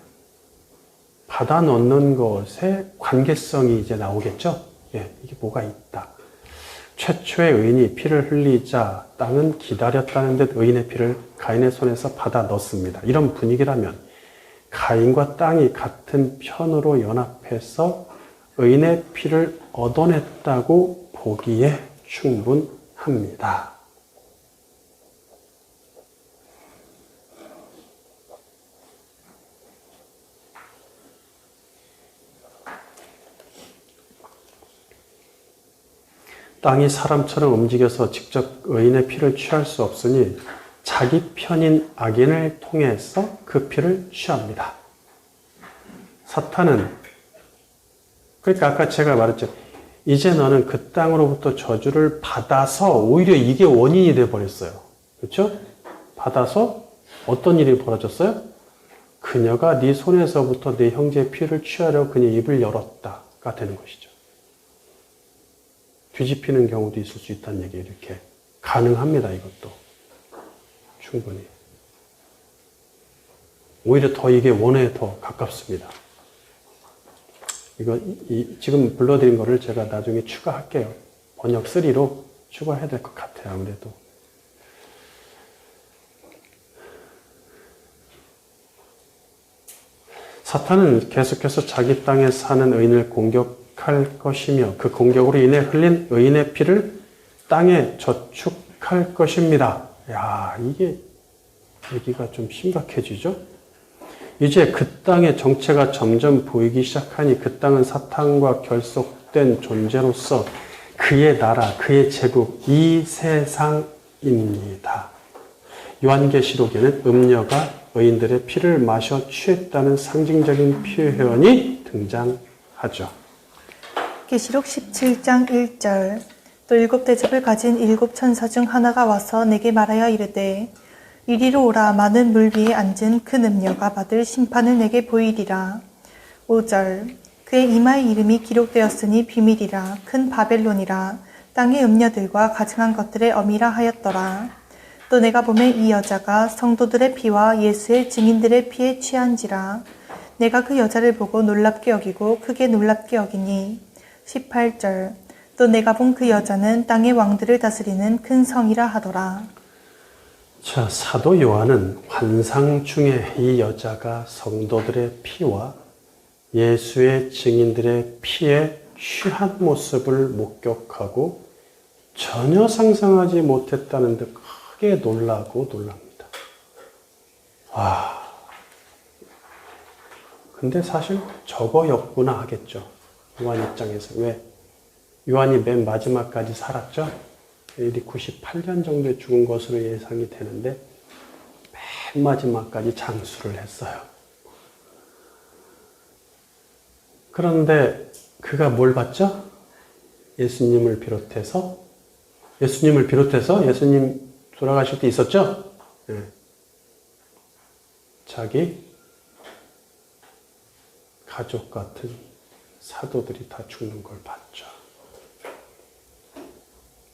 받아 넣는 것의 관계성이 이제 나오겠죠? 이게 뭐가 있다. 최초의 의인이 피를 흘리자 땅은 기다렸다는 듯 의인의 피를 가인의 손에서 받아 넣습니다. 이런 분위기라면 가인과 땅이 같은 편으로 연합해서 의인의 피를 얻어냈다고 보기에 충분합니다. 땅이 사람처럼 움직여서 직접 의인의 피를 취할 수 없으니 자기 편인 악인을 통해서 그 피를 취합니다. 사탄은, 그러니까 아까 제가 말했죠. 이제 너는 그 땅으로부터 저주를 받아서 오히려 이게 원인이 되어버렸어요. 그렇죠? 받아서 어떤 일이 벌어졌어요? 그녀가 네 손에서부터 네 형제의 피를 취하려고 그녀 입을 열었다가 되는 것이죠. 뒤집히는 경우도 있을 수 있다는 얘기예요. 이렇게 가능합니다. 이것도 충분히. 오히려 더 이게 원에 더 가깝습니다. 이거 지금 불러드린 거를 제가 나중에 추가할게요. 번역 3로 추가해야 될 것 같아요. 아무래도. 사탄은 계속해서 자기 땅에 사는 의인을 공격할 것이며 그 공격으로 인해 흘린 의인의 피를 땅에 저축할 것입니다. 야, 이게 얘기가 좀 심각해지죠? 이제 그 땅의 정체가 점점 보이기 시작하니 그 땅은 사탄과 결속된 존재로서 그의 나라, 그의 제국, 이 세상입니다. 요한계시록에는 음녀가 의인들의 피를 마셔 취했다는 상징적인 표현이 등장하죠. 계시록 17장 1절. 또 7대접을 가진 7천사 중 하나가 와서 내게 말하여 이르되 이리로 오라. 많은 물 위에 앉은 큰 음녀가 받을 심판을 내게 보이리라. 5절. 그의 이마에 이름이 기록되었으니 비밀이라. 큰 바벨론이라. 땅의 음녀들과 가증한 것들의 어미라 하였더라. 또 내가 보매 이 여자가 성도들의 피와 예수의 증인들의 피에 취한지라. 내가 그 여자를 보고 놀랍게 여기고 크게 놀랍게 여기니. 18절. 또 내가 본 그 여자는 땅의 왕들을 다스리는 큰 성이라 하더라. 자, 사도 요한은 환상 중에 이 여자가 성도들의 피와 예수의 증인들의 피에 취한 모습을 목격하고 전혀 상상하지 못했다는 듯 크게 놀라고 놀랍니다. 와, 근데 사실 저거였구나 하겠죠. 요한 입장에서. 왜? 요한이 맨 마지막까지 살았죠? 일이 98년 정도에 죽은 것으로 예상이 되는데 맨 마지막까지 장수를 했어요. 그런데 그가 뭘 봤죠? 예수님을 비롯해서 예수님 돌아가실 때 있었죠? 네. 자기 가족 같은 사도들이 다 죽는 걸 봤죠.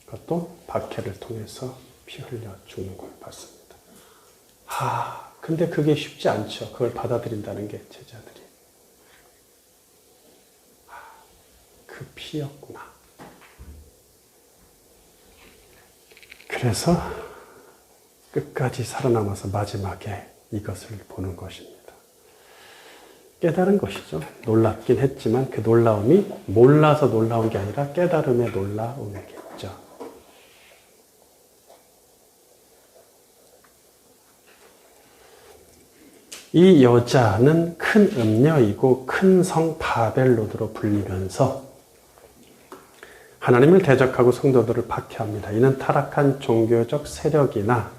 그것도 박해를 통해서 피 흘려 죽는 걸 봤습니다. 근데 그게 쉽지 않죠. 그걸 받아들인다는 게 제자들이. 그 피였구나. 그래서 끝까지 살아남아서 마지막에 이것을 보는 것입니다. 깨달은 것이죠. 놀랍긴 했지만 그 놀라움이 몰라서 놀라운 게 아니라 깨달음의 놀라움이겠죠. 이 여자는 큰 음녀이고 큰 성 바벨론으로 불리면서 하나님을 대적하고 성도들을 박해합니다. 이는 타락한 종교적 세력이나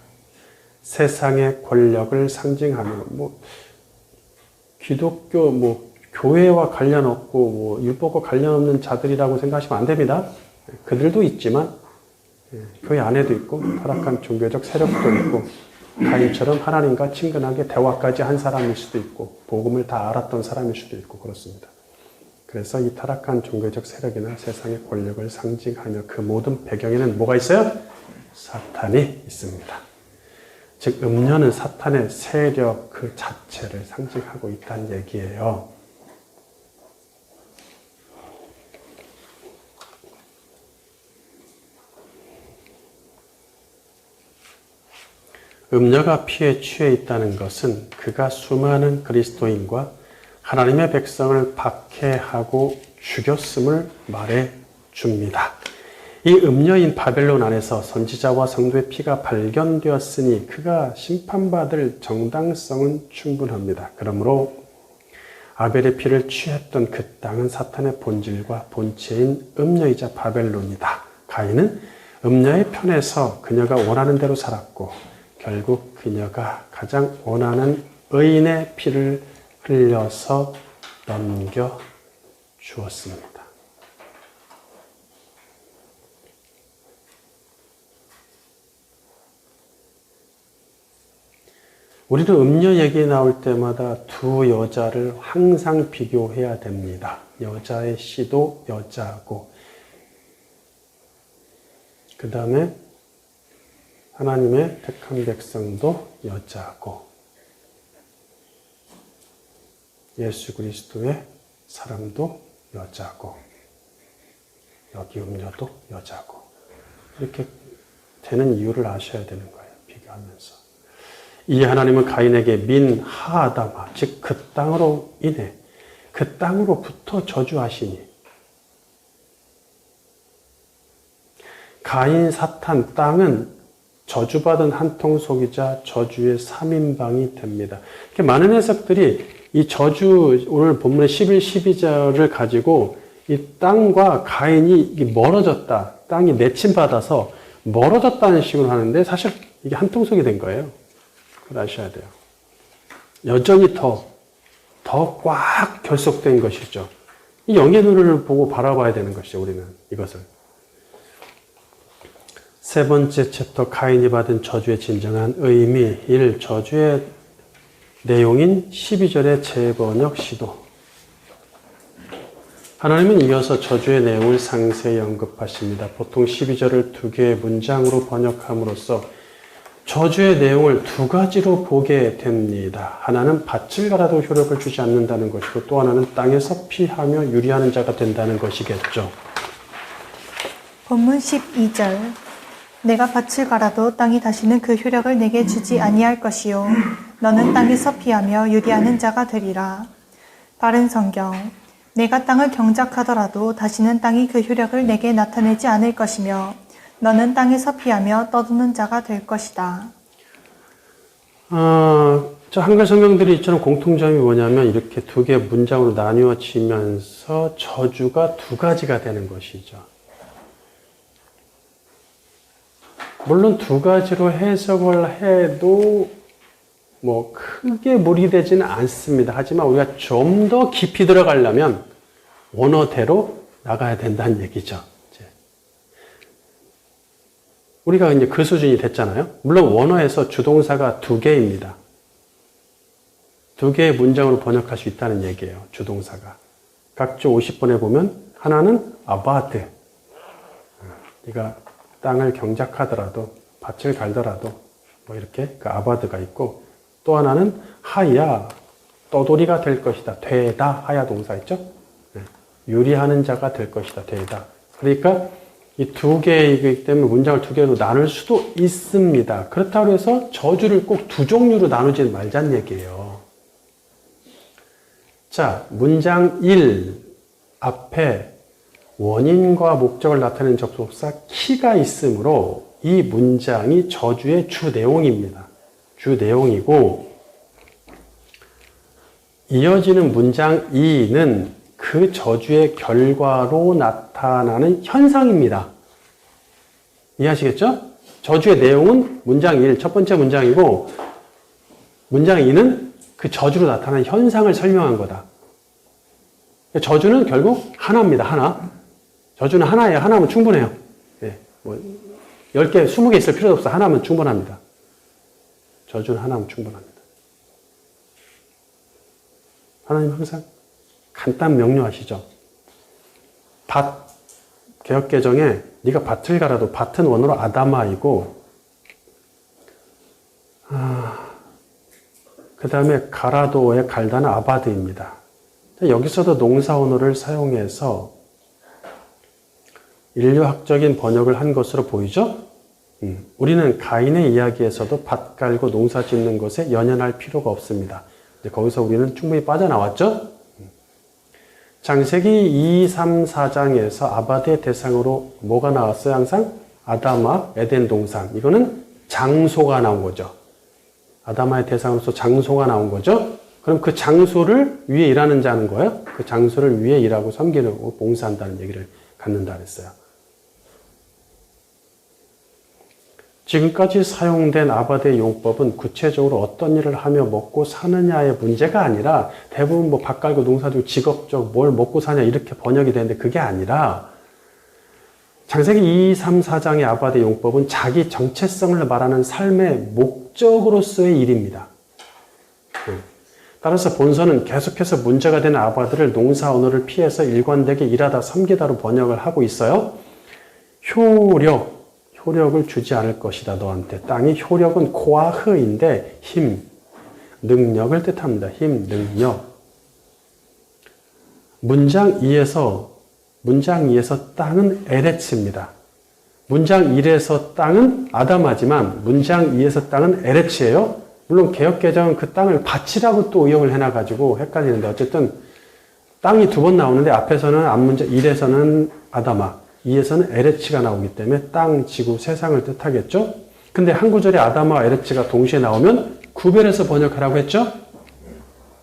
세상의 권력을 상징하며 기독교 교회와 관련 없고 율법과 관련 없는 자들이라고 생각하시면 안 됩니다. 그들도 있지만 교회 안에도 있고 타락한 종교적 세력도 있고 가인처럼 하나님과 친근하게 대화까지 한 사람일 수도 있고 복음을 다 알았던 사람일 수도 있고 그렇습니다. 그래서 이 타락한 종교적 세력이나 세상의 권력을 상징하며 그 모든 배경에는 뭐가 있어요? 사탄이 있습니다. 즉 음녀는 사탄의 세력 그 자체를 상징하고 있다는 얘기예요. 음녀가 피에 취해 있다는 것은 그가 수많은 그리스도인과 하나님의 백성을 박해하고 죽였음을 말해 줍니다. 이 음녀인 바벨론 안에서 선지자와 성도의 피가 발견되었으니 그가 심판받을 정당성은 충분합니다. 그러므로 아벨의 피를 취했던 그 땅은 사탄의 본질과 본체인 음녀이자 바벨론이다. 가인은 음녀의 편에서 그녀가 원하는 대로 살았고 결국 그녀가 가장 원하는 의인의 피를 흘려서 넘겨주었습니다. 우리는 음녀 얘기 나올 때마다 두 여자를 항상 비교해야 됩니다. 여자의 씨도 여자고 그 다음에 하나님의 택한 백성도 여자고 예수 그리스도의 사람도 여자고 여기 음녀도 여자고 이렇게 되는 이유를 아셔야 되는 거예요. 비교하면서. 이 하나님은 가인에게 민 하아다마 즉 그 땅으로 인해 그 땅으로부터 저주하시니 가인 사탄 땅은 저주받은 한 통속이자 저주의 3인방이 됩니다. 이렇게 많은 해석들이 이 저주 오늘 본문의 11, 12절을 가지고 이 땅과 가인이 멀어졌다. 땅이 내침받아서 멀어졌다는 식으로 하는데 사실 이게 한 통속이 된 거예요. 그걸 아셔야 돼요. 여전히 더 꽉 결속된 것이죠. 이 영의 눈을 보고 바라봐야 되는 것이죠. 우리는 이것을. 세 번째 챕터 가인이 받은 저주의 진정한 의미 1. 저주의 내용인 12절의 재번역 시도. 하나님은 이어서 저주의 내용을 상세히 언급하십니다. 보통 12절을 두 개의 문장으로 번역함으로써 저주의 내용을 두 가지로 보게 됩니다. 하나는 밭을 갈아도 효력을 주지 않는다는 것이고 또 하나는 땅에서 피하며 유리하는 자가 된다는 것이겠죠. 본문 12절 내가 밭을 갈아도 땅이 다시는 그 효력을 내게 주지 아니할 것이요 너는 땅에서 피하며 유리하는 자가 되리라. 바른 성경 내가 땅을 경작하더라도 다시는 땅이 그 효력을 내게 나타내지 않을 것이며 너는 땅에서 피하며 떠도는 자가 될 것이다. 저 한글 성경들이 이처럼 공통점이 뭐냐면 이렇게 두 개의 문장으로 나뉘어지면서 저주가 두 가지가 되는 것이죠. 물론 두 가지로 해석을 해도 뭐 크게 무리되지는 않습니다. 하지만 우리가 좀 더 깊이 들어가려면 원어대로 나가야 된다는 얘기죠. 우리가 이제 그 수준이 됐잖아요. 물론 원어에서 주동사가 두 개입니다. 두 개의 문장으로 번역할 수 있다는 얘기예요. 주동사가. 각조 50번에 보면 하나는 아바드. 네가 땅을 경작하더라도 밭을 갈더라도 뭐 이렇게 그 아바드가 있고 또 하나는 하야 떠돌이가 될 것이다. 되다 하야 동사 있죠? 유리하는 자가 될 것이다. 되다. 그러니까 이 두 개이기 때문에 문장을 두 개로 나눌 수도 있습니다. 그렇다고 해서 저주를 꼭 두 종류로 나누지 말자는 얘기예요. 자, 문장 1 앞에 원인과 목적을 나타내는 접속사 키가 있으므로 이 문장이 저주의 주 내용입니다. 주 내용이고 이어지는 문장 2는 그 저주의 결과로 나타나는 현상입니다. 이해하시겠죠? 저주의 내용은 문장 1, 첫 번째 문장이고 문장 2는 그 저주로 나타나는 현상을 설명한 거다. 저주는 결국 하나입니다. 하나. 저주는 하나예요. 하나면 충분해요. 네, 뭐 10개, 20개 있을 필요도 없어. 하나면 충분합니다. 저주는 하나면 충분합니다. 하나님 항상 간단 명료하시죠. 밭, 개역개정에 네가 밭을 갈아도 밭은 원어로 아다마이고 그 다음에 갈아도의 갈다는 아바드입니다. 여기서도 농사 원어를 사용해서 인류학적인 번역을 한 것으로 보이죠? 우리는 가인의 이야기에서도 밭 갈고 농사 짓는 것에 연연할 필요가 없습니다. 이제 거기서 우리는 충분히 빠져나왔죠? 창세기 2, 3, 4장에서 아바드의 대상으로 뭐가 나왔어요? 항상 아담아, 에덴 동산. 이거는 장소가 나온 거죠. 아담아의 대상으로서 장소가 나온 거죠. 그럼 그 장소를 위해 일하는 자는 거예요. 그 장소를 위해 일하고 섬기고 봉사한다는 얘기를 갖는다 그랬어요. 지금까지 사용된 아바드의 용법은 구체적으로 어떤 일을 하며 먹고 사느냐의 문제가 아니라 대부분 뭐 밭 갈고 농사지고 직업적 뭘 먹고 사냐 이렇게 번역이 되는데 그게 아니라 창세기 2, 3, 4장의 아바드의 용법은 자기 정체성을 말하는 삶의 목적으로서의 일입니다. 따라서 본서는 계속해서 문제가 되는 아바드를 농사 언어를 피해서 일관되게 일하다 섬기다로 번역을 하고 있어요. 효력을 주지 않을 것이다 너한테. 땅이 효력은 코아흐인데 힘, 능력을 뜻합니다. 힘, 능력. 문장 2에서 땅은 에레츠입니다. 문장 1에서 땅은 아담하지만 문장 2에서 땅은 에레츠예요. 물론 개역개정은 그 땅을 밭이라고 또 의역을 해놔가지고 헷갈리는데 어쨌든 땅이 두 번 나오는데 앞에서는 앞문장 1에서는 아담아, 2에서는 에레츠가 나오기 때문에 땅, 지구, 세상을 뜻하겠죠? 근데 한 구절에 아담아와 에레츠가 동시에 나오면 구별해서 번역하라고 했죠?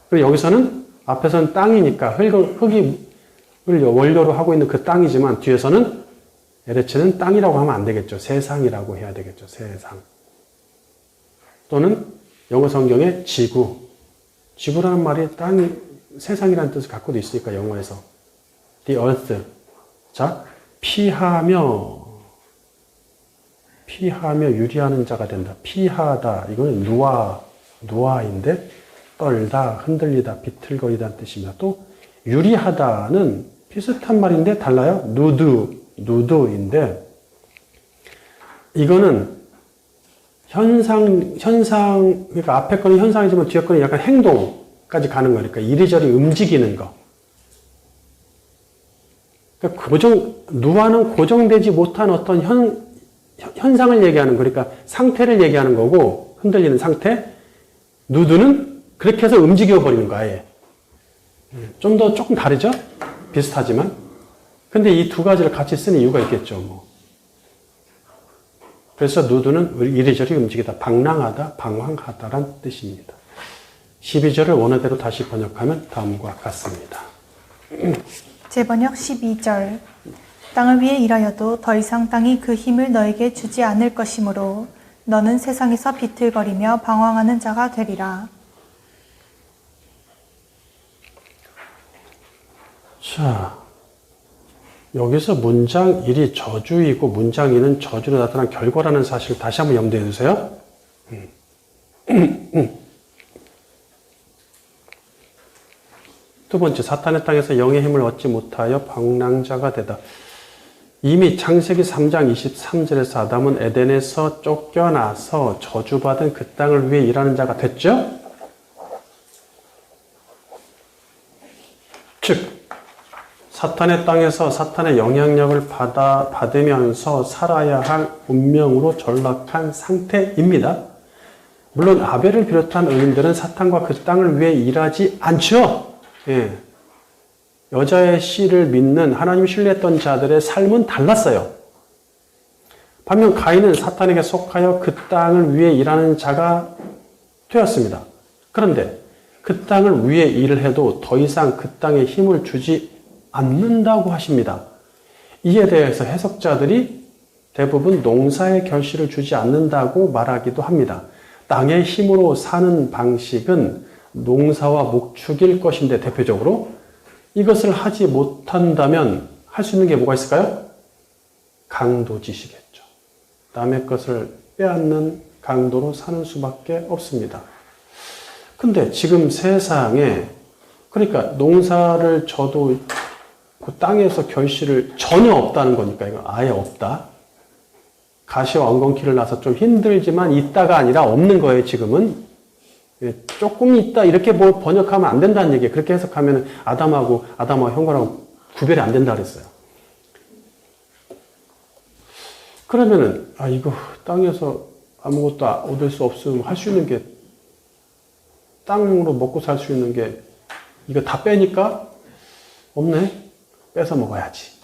그리고 여기서는 앞에서는 땅이니까 흙을 원료로 하고 있는 그 땅이지만 뒤에서는 에레츠는 땅이라고 하면 안 되겠죠. 세상이라고 해야 되겠죠. 세상. 또는 영어 성경에 지구라는 말이 땅, 세상이라는 뜻을 갖고도 있으니까 영어에서 the earth. 자, 피하며 유리하는 자가 된다. 피하다. 이거는 누아인데 떨다, 흔들리다, 비틀거리다는 뜻입니다. 또 유리하다는 비슷한 말인데 달라요. 누드인데 이거는 현상 그러니까 앞에 거는 현상이지만 뒤에 거는 약간 행동까지 가는 거니까 이리저리 움직이는 거. 그러니까 누아는 고정되지 못한 어떤 현상을 얘기하는 거니까 상태를 얘기하는 거고 흔들리는 상태. 누드는 그렇게 해서 움직여 버리는 거 아예. 조금 다르죠? 비슷하지만. 근데 이 두 가지를 같이 쓰는 이유가 있겠죠, 뭐. 그래서 누드는 이리저리 움직이다, 방랑하다, 방황하다란 뜻입니다. 12절을 원어대로 다시 번역하면 다음과 같습니다. 재번역 12절. 땅을 위해 일하여도 더 이상 땅이 그 힘을 너에게 주지 않을 것이므로 너는 세상에서 비틀거리며 방황하는 자가 되리라. 자, 여기서 문장 1이 저주이고 문장 2는 저주로 나타난 결과라는 사실을 다시 한번 염두에 두세요. 두 번째, 사탄의 땅에서 영의 힘을 얻지 못하여 방랑자가 되다. 이미 창세기 3장 23절에서 아담은 에덴에서 쫓겨나서 저주받은 그 땅을 위해 일하는 자가 됐죠? 즉, 사탄의 땅에서 사탄의 영향력을 받으면서 살아야 할 운명으로 전락한 상태입니다. 물론 아벨을 비롯한 의인들은 사탄과 그 땅을 위해 일하지 않죠. 예. 여자의 씨를 믿는 하나님 신뢰했던 자들의 삶은 달랐어요. 반면 가인은 사탄에게 속하여 그 땅을 위해 일하는 자가 되었습니다. 그런데 그 땅을 위해 일을 해도 더 이상 그 땅에 힘을 주지 않는다고 하십니다. 이에 대해서 해석자들이 대부분 농사의 결실을 주지 않는다고 말하기도 합니다. 땅의 힘으로 사는 방식은 농사와 목축일 것인데 대표적으로 이것을 하지 못한다면 할 수 있는 게 뭐가 있을까요? 강도짓이겠죠. 남의 것을 빼앗는 강도로 사는 수밖에 없습니다. 근데 지금 세상에 그러니까 농사를 져도 그 땅에서 결실을 전혀 없다는 거니까 이거 아예 없다. 가시와 엉겅퀴를 나서 좀 힘들지만 있다가 아니라 없는 거예요. 지금은 조금 있다 이렇게 뭐 번역하면 안 된다는 얘기예요. 그렇게 해석하면 아담하고 형과랑 구별이 안 된다 그랬어요. 그러면은, 이거 땅에서 아무것도 얻을 수 없으면 할 수 있는 게, 땅으로 먹고 살 수 있는 게, 이거 다 빼니까 없네? 뺏어 먹어야지.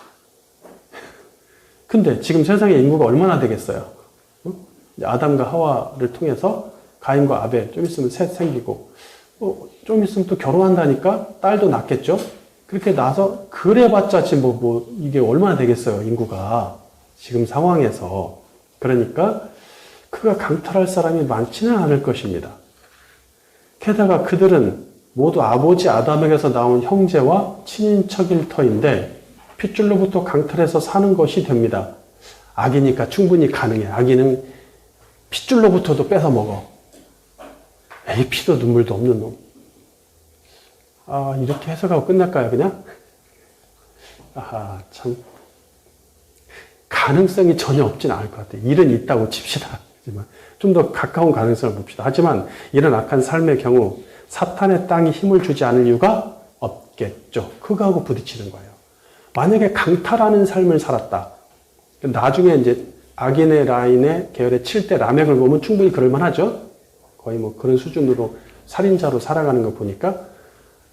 근데 지금 세상에 인구가 얼마나 되겠어요? 아담과 하와를 통해서 가인과 아벨, 좀 있으면 셋 생기고, 좀 있으면 또 결혼한다니까 딸도 낳겠죠? 그렇게 나서, 그래봤자 지금 이게 얼마나 되겠어요, 인구가. 지금 상황에서. 그러니까, 그가 강탈할 사람이 많지는 않을 것입니다. 게다가 그들은 모두 아버지 아담에게서 나온 형제와 친인척일 터인데, 핏줄로부터 강탈해서 사는 것이 됩니다. 악이니까 충분히 가능해. 악인은 핏줄로부터도 뺏어 먹어. 에이, 피도 눈물도 없는 놈. 이렇게 해석하고 끝날까요, 그냥? 참. 가능성이 전혀 없진 않을 것 같아요. 일은 있다고 칩시다. 하지만 좀 더 가까운 가능성을 봅시다. 하지만 이런 악한 삶의 경우 사탄의 땅이 힘을 주지 않을 이유가 없겠죠. 그거하고 부딪히는 거예요. 만약에 강탈하는 삶을 살았다. 나중에 이제 악인의 라인의 계열의 7대 라멕을 보면 충분히 그럴만하죠. 거의 그런 수준으로 살인자로 살아가는 거 보니까.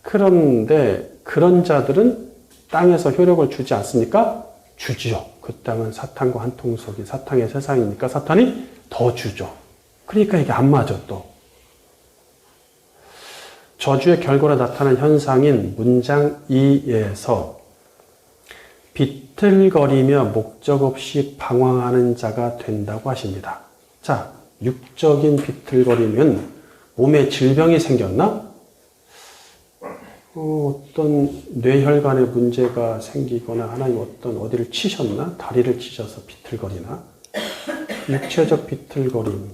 그런데 그런 자들은 땅에서 효력을 주지 않습니까? 주지요. 그 땅은 사탄과 한 통속이 사탄의 세상이니까 사탄이 더 주죠. 그러니까 이게 안 맞아 또. 저주의 결과로 나타난 현상인 문장 2에서 비틀거리며 목적 없이 방황하는 자가 된다고 하십니다. 자, 육적인 비틀거리면 몸에 질병이 생겼나? 어떤 뇌혈관에 문제가 생기거나 하나님 어디를 치셨나? 다리를 치셔서 비틀거리나? 육체적 비틀거림이라고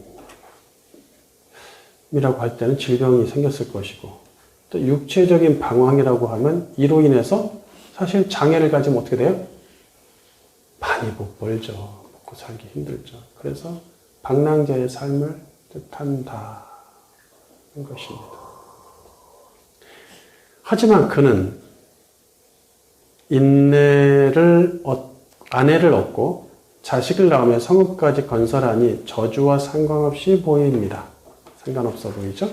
할 때는 질병이 생겼을 것이고, 또 육체적인 방황이라고 하면 이로 인해서 사실 장애를 가지면 어떻게 돼요? 많이 못 벌죠. 먹고 살기 힘들죠. 그래서 방랑자의 삶을 뜻한다는 것입니다. 하지만 그는 아내를 얻고 자식을 낳으며 성읍까지 건설하니 저주와 상관없이 보입니다. 상관없어 보이죠?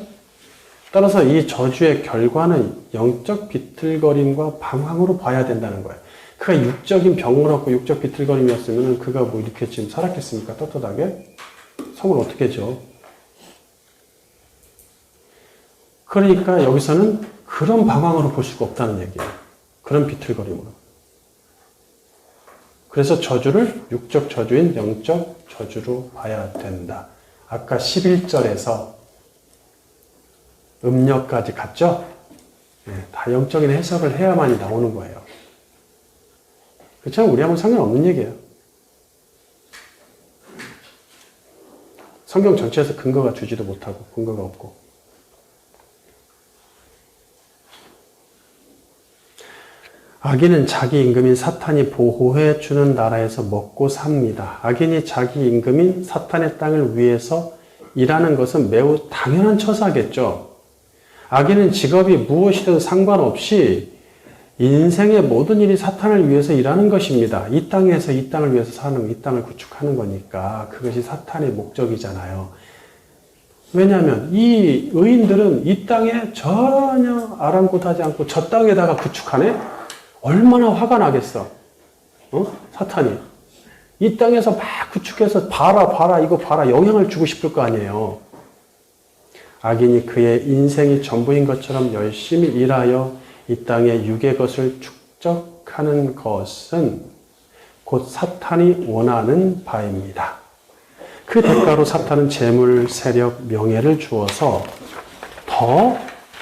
따라서 이 저주의 결과는 영적 비틀거림과 방황으로 봐야 된다는 거예요. 그가 육적인 병을 얻고 육적 비틀거림이었으면 그가 이렇게 지금 살았겠습니까? 떳떳하게? 성을 어떻게 줘? 그러니까 여기서는 그런 방황으로 볼 수가 없다는 얘기예요. 그런 비틀거림으로. 그래서 저주를 육적 저주인 영적 저주로 봐야 된다. 아까 11절에서 음력까지 갔죠? 다 영적인 해석을 해야만이 나오는 거예요. 그렇지만 우리하고는 상관없는 얘기예요. 성경 전체에서 근거가 주지도 못하고 근거가 없고. 악인은 자기 임금인 사탄이 보호해 주는 나라에서 먹고 삽니다. 악인이 자기 임금인 사탄의 땅을 위해서 일하는 것은 매우 당연한 처사겠죠. 악인은 직업이 무엇이든 상관없이 인생의 모든 일이 사탄을 위해서 일하는 것입니다. 이 땅에서 이 땅을 위해서 사는, 이 땅을 구축하는 거니까 그것이 사탄의 목적이잖아요. 왜냐하면 이 의인들은 이 땅에 전혀 아랑곳하지 않고 저 땅에다가 구축하네? 얼마나 화가 나겠어. 사탄이. 이 땅에서 막 구축해서 봐라 이거 봐라 영향을 주고 싶을 거 아니에요. 악인이 그의 인생이 전부인 것처럼 열심히 일하여 이 땅의 육의 것을 축적하는 것은 곧 사탄이 원하는 바입니다. 그 대가로 사탄은 재물, 세력, 명예를 주어서 더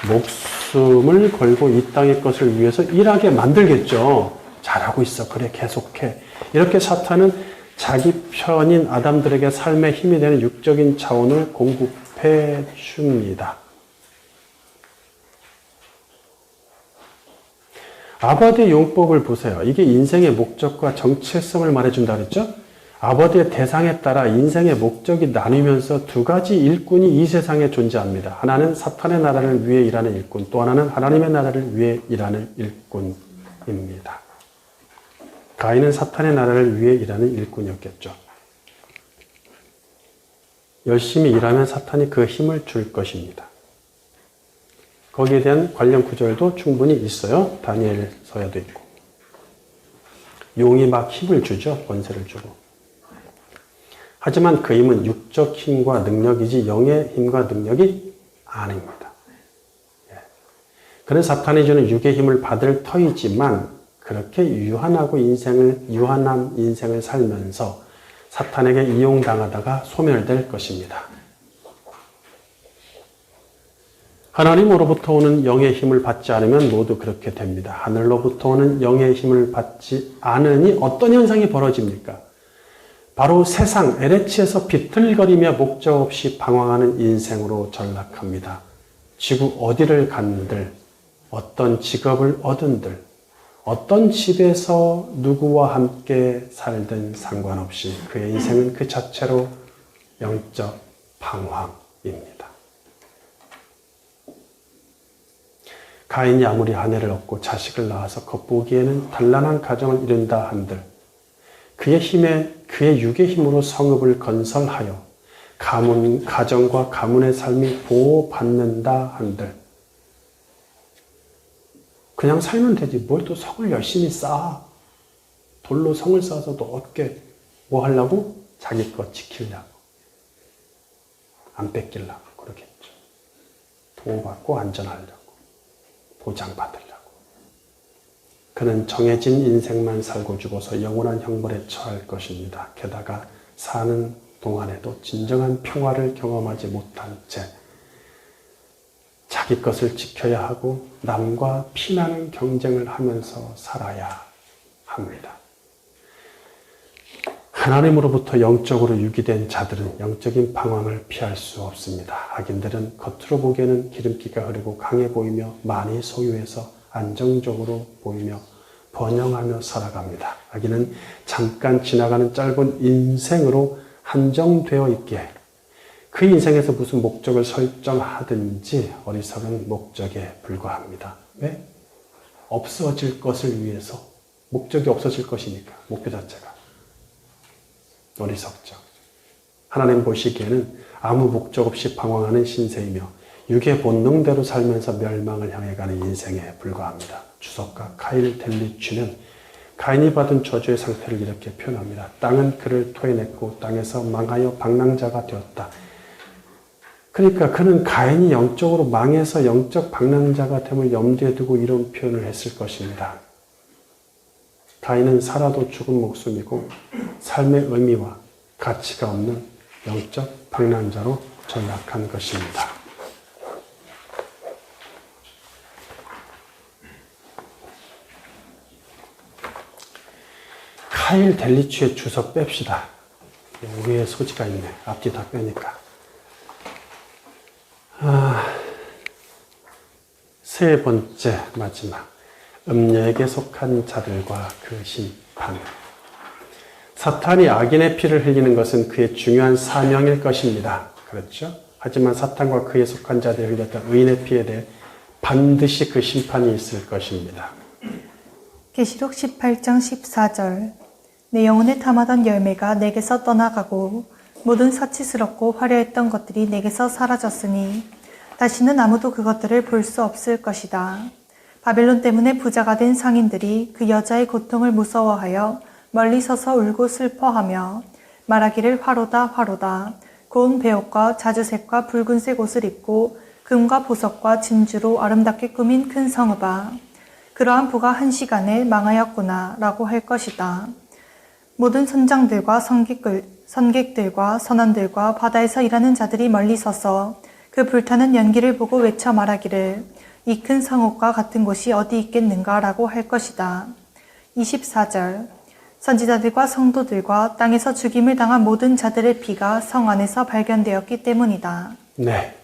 목숨을 걸고 이 땅의 것을 위해서 일하게 만들겠죠. 잘하고 있어. 그래, 계속해. 이렇게 사탄은 자기 편인 아담들에게 삶의 힘이 되는 육적인 자원을 공급해 줍니다. 아버지의 용법을 보세요. 이게 인생의 목적과 정체성을 말해준다 그랬죠? 아버지의 대상에 따라 인생의 목적이 나뉘면서 두 가지 일꾼이 이 세상에 존재합니다. 하나는 사탄의 나라를 위해 일하는 일꾼, 또 하나는 하나님의 나라를 위해 일하는 일꾼입니다. 가인은 사탄의 나라를 위해 일하는 일꾼이었겠죠. 열심히 일하면 사탄이 그 힘을 줄 것입니다. 거기에 대한 관련 구절도 충분히 있어요. 다니엘 서야도 있고. 용이 막 힘을 주죠. 권세를 주고. 하지만 그 힘은 육적 힘과 능력이지 영의 힘과 능력이 아닙니다. 그런 사탄이 주는 육의 힘을 받을 터이지만 그렇게 유한한 인생을 살면서 사탄에게 이용당하다가 소멸될 것입니다. 하나님으로부터 오는 영의 힘을 받지 않으면 모두 그렇게 됩니다. 하늘로부터 오는 영의 힘을 받지 않으니 어떤 현상이 벌어집니까? 바로 세상 LH에서 비틀거리며 목적 없이 방황하는 인생으로 전락합니다. 지구 어디를 갔는들, 어떤 직업을 얻은들, 어떤 집에서 누구와 함께 살든 상관없이 그의 인생은 그 자체로 영적 방황입니다. 가인이 아무리 아내를 얻고 자식을 낳아서 겉보기에는 단란한 가정을 이룬다 한들 그의 육의 힘으로 성읍을 건설하여 가정과 가문의 삶이 보호받는다 한들 그냥 살면 되지 뭘 또 성을 열심히 쌓아. 돌로 성을 쌓아서 또 어떻게 뭐 하려고? 자기 것 지키려고. 안 뺏기려고 그러겠죠. 보호받고 안전하려고. 보장받으려고. 그는 정해진 인생만 살고 죽어서 영원한 형벌에 처할 것입니다. 게다가 사는 동안에도 진정한 평화를 경험하지 못한 채 자기 것을 지켜야 하고 남과 피나는 경쟁을 하면서 살아야 합니다. 하나님으로부터 영적으로 유기된 자들은 영적인 방황을 피할 수 없습니다. 악인들은 겉으로 보기에는 기름기가 흐르고 강해 보이며 많이 소유해서 안정적으로 보이며 번영하며 살아갑니다. 악인은 잠깐 지나가는 짧은 인생으로 한정되어 있기에 그 인생에서 무슨 목적을 설정하든지 어리석은 목적에 불과합니다. 왜? 없어질 것을 위해서. 목적이 없어질 것이니까. 목표 자체가. 어리석죠. 하나님 보시기에는 아무 목적 없이 방황하는 신세이며 육의 본능대로 살면서 멸망을 향해 가는 인생에 불과합니다. 주석가 카일 델리취는 가인이 받은 저주의 상태를 이렇게 표현합니다. 땅은 그를 토해냈고 땅에서 망하여 방랑자가 되었다. 그러니까 그는 가인이 영적으로 망해서 영적 방랑자가 됨을 염두에 두고 이런 표현을 했을 것입니다. 가인은 살아도 죽은 목숨이고 삶의 의미와 가치가 없는 영적 방랑자로 전락한 것입니다. 카일 델리취의 주석 뺍시다. 오해의 소지가 있네. 앞뒤 다 빼니까. 세 번째 마지막 음녀에게 속한 자들과 그 심판. 사탄이 악인의 피를 흘리는 것은 그의 중요한 사명일 것입니다. 그렇죠? 하지만 사탄과 그에 속한 자들이 흘렸던 의인의 피에 대해 반드시 그 심판이 있을 것입니다. 계시록 18장 14절 내 영혼에 탐하던 열매가 내게서 떠나가고 모든 사치스럽고 화려했던 것들이 내게서 사라졌으니 다시는 아무도 그것들을 볼 수 없을 것이다. 바벨론 때문에 부자가 된 상인들이 그 여자의 고통을 무서워하여 멀리 서서 울고 슬퍼하며 말하기를 화로다 화로다. 고운 베옷과 자주색과 붉은색 옷을 입고 금과 보석과 진주로 아름답게 꾸민 큰 성읍아. 그러한 부가 한 시간에 망하였구나 라고 할 것이다. 모든 선장들과 선객들과 선원들과 바다에서 일하는 자들이 멀리 서서 그 불타는 연기를 보고 외쳐 말하기를 이 큰 성읍과 같은 곳이 어디 있겠는가 라고 할 것이다. 24절 선지자들과 성도들과 땅에서 죽임을 당한 모든 자들의 피가 성 안에서 발견되었기 때문이다. 네.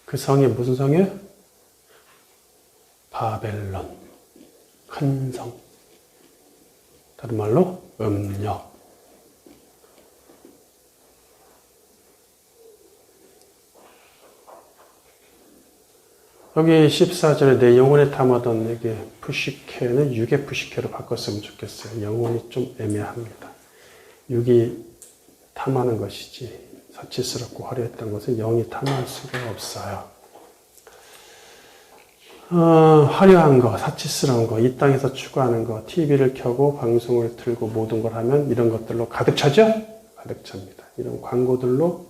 그 성이 무슨 성이에요? 바벨론. 큰 성. 다른 말로 음녀. 여기 14절에 내 영혼에 탐하던 내게 푸시케는 육의 푸시케로 바꿨으면 좋겠어요. 영혼이 좀 애매합니다. 육이 탐하는 것이지 사치스럽고 화려했던 것은 영이 탐할 수가 없어요. 화려한 거, 사치스러운 거, 이 땅에서 추구하는 거, TV를 켜고 방송을 틀고 모든 걸 하면 이런 것들로 가득 차죠? 가득 찹니다. 이런 광고들로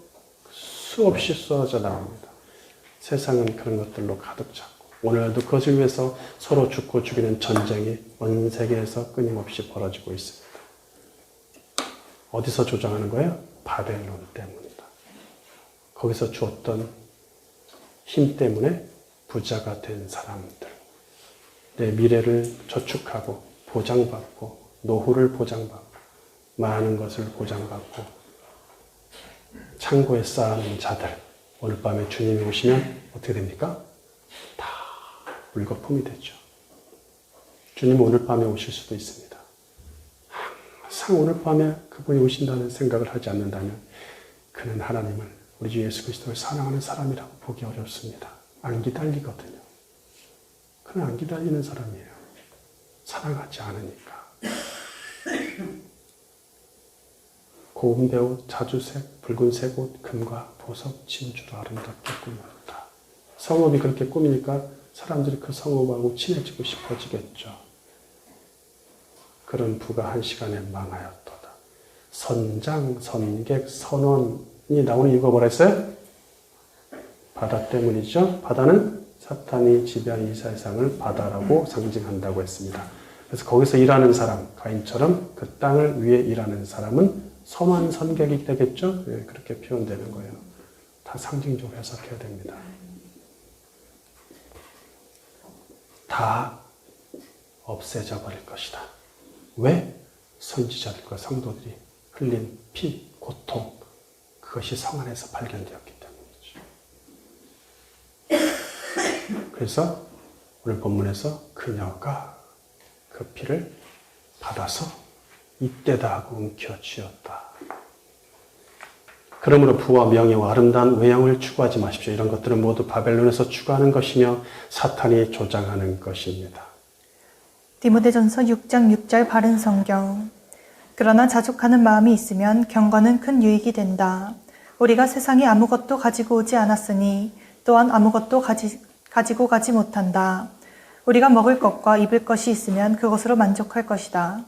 수없이 쏟아져 나옵니다. 세상은 그런 것들로 가득 찼고 오늘도 그것을 위해서 서로 죽고 죽이는 전쟁이 온 세계에서 끊임없이 벌어지고 있습니다. 어디서 조장하는 거예요? 바벨론 때문이다. 거기서 주었던 힘 때문에 부자가 된 사람들, 내 미래를 저축하고 보장받고 노후를 보장받고 많은 것을 보장받고 창고에 쌓아놓은 자들, 오늘 밤에 주님이 오시면 어떻게 됩니까? 다 물거품이 되죠. 주님은 오늘 밤에 오실 수도 있습니다. 항상 오늘 밤에 그분이 오신다는 생각을 하지 않는다면 그는 하나님을, 우리 주 예수 그리스도를 사랑하는 사람이라고 보기 어렵습니다. 안 기다리거든요. 그는 안 기다리는 사람이에요. 사랑하지 않으니까. 고운 배우, 자주색, 붉은색 옷, 금과 보석, 진주로 아름답게 꾸몄다. 성읍이 그렇게 꾸미니까 사람들이 그 성읍하고 친해지고 싶어지겠죠. 그런 부가 한 시간에 망하였도다. 선장, 선객, 선원이 나오는 이유가 뭐라 했어요? 바다 때문이죠. 바다는 사탄이 지배한 이 세상을 바다라고 상징한다고 했습니다. 그래서 거기서 일하는 사람, 가인처럼 그 땅을 위해 일하는 사람은 선한 선객이 되겠죠. 네, 그렇게 표현되는 거예요. 다 상징적으로 해석해야 됩니다. 다 없애져 버릴 것이다. 왜? 선지자들과 성도들이 흘린 피, 고통, 그것이 성 안에서 발견되었기 때문이죠. 그래서 오늘 본문에서 그녀가 그 피를 받아서 이때다 하고 움켜쥐었다. 그러므로 부와 명예와 아름다운 외형을 추구하지 마십시오. 이런 것들은 모두 바벨론에서 추구하는 것이며 사탄이 조장하는 것입니다. 디모데전서 6장 6절 바른 성경. 그러나 자족하는 마음이 있으면 경건은 큰 유익이 된다. 우리가 세상에 아무것도 가지고 오지 않았으니 또한 아무것도 가지고 가지 못한다. 우리가 먹을 것과 입을 것이 있으면 그것으로 만족할 것이다.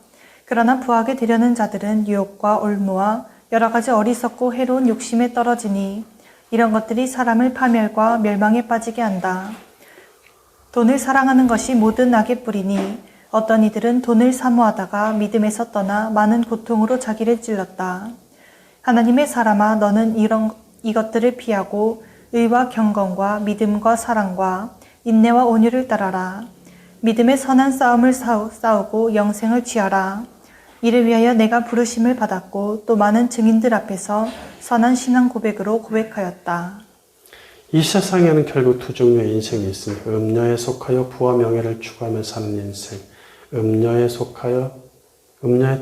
그러나 부하게 되려는 자들은 유혹과 올무와 여러 가지 어리석고 해로운 욕심에 떨어지니 이런 것들이 사람을 파멸과 멸망에 빠지게 한다. 돈을 사랑하는 것이 모든 악의 뿌리니 어떤 이들은 돈을 사모하다가 믿음에서 떠나 많은 고통으로 자기를 찔렀다. 하나님의 사람아, 너는 이것들을 피하고 의와 경건과 믿음과 사랑과 인내와 온유를 따라라. 믿음의 선한 싸움을 싸우고 영생을 취하라. 이를 위하여 내가 부르심을 받았고 또 많은 증인들 앞에서 선한 신앙 고백으로 고백하였다. 이 세상에는 결국 두 종류의 인생이 있습니다. 음녀에 속하여 부와 명예를 추구하며 사는 인생, 음녀의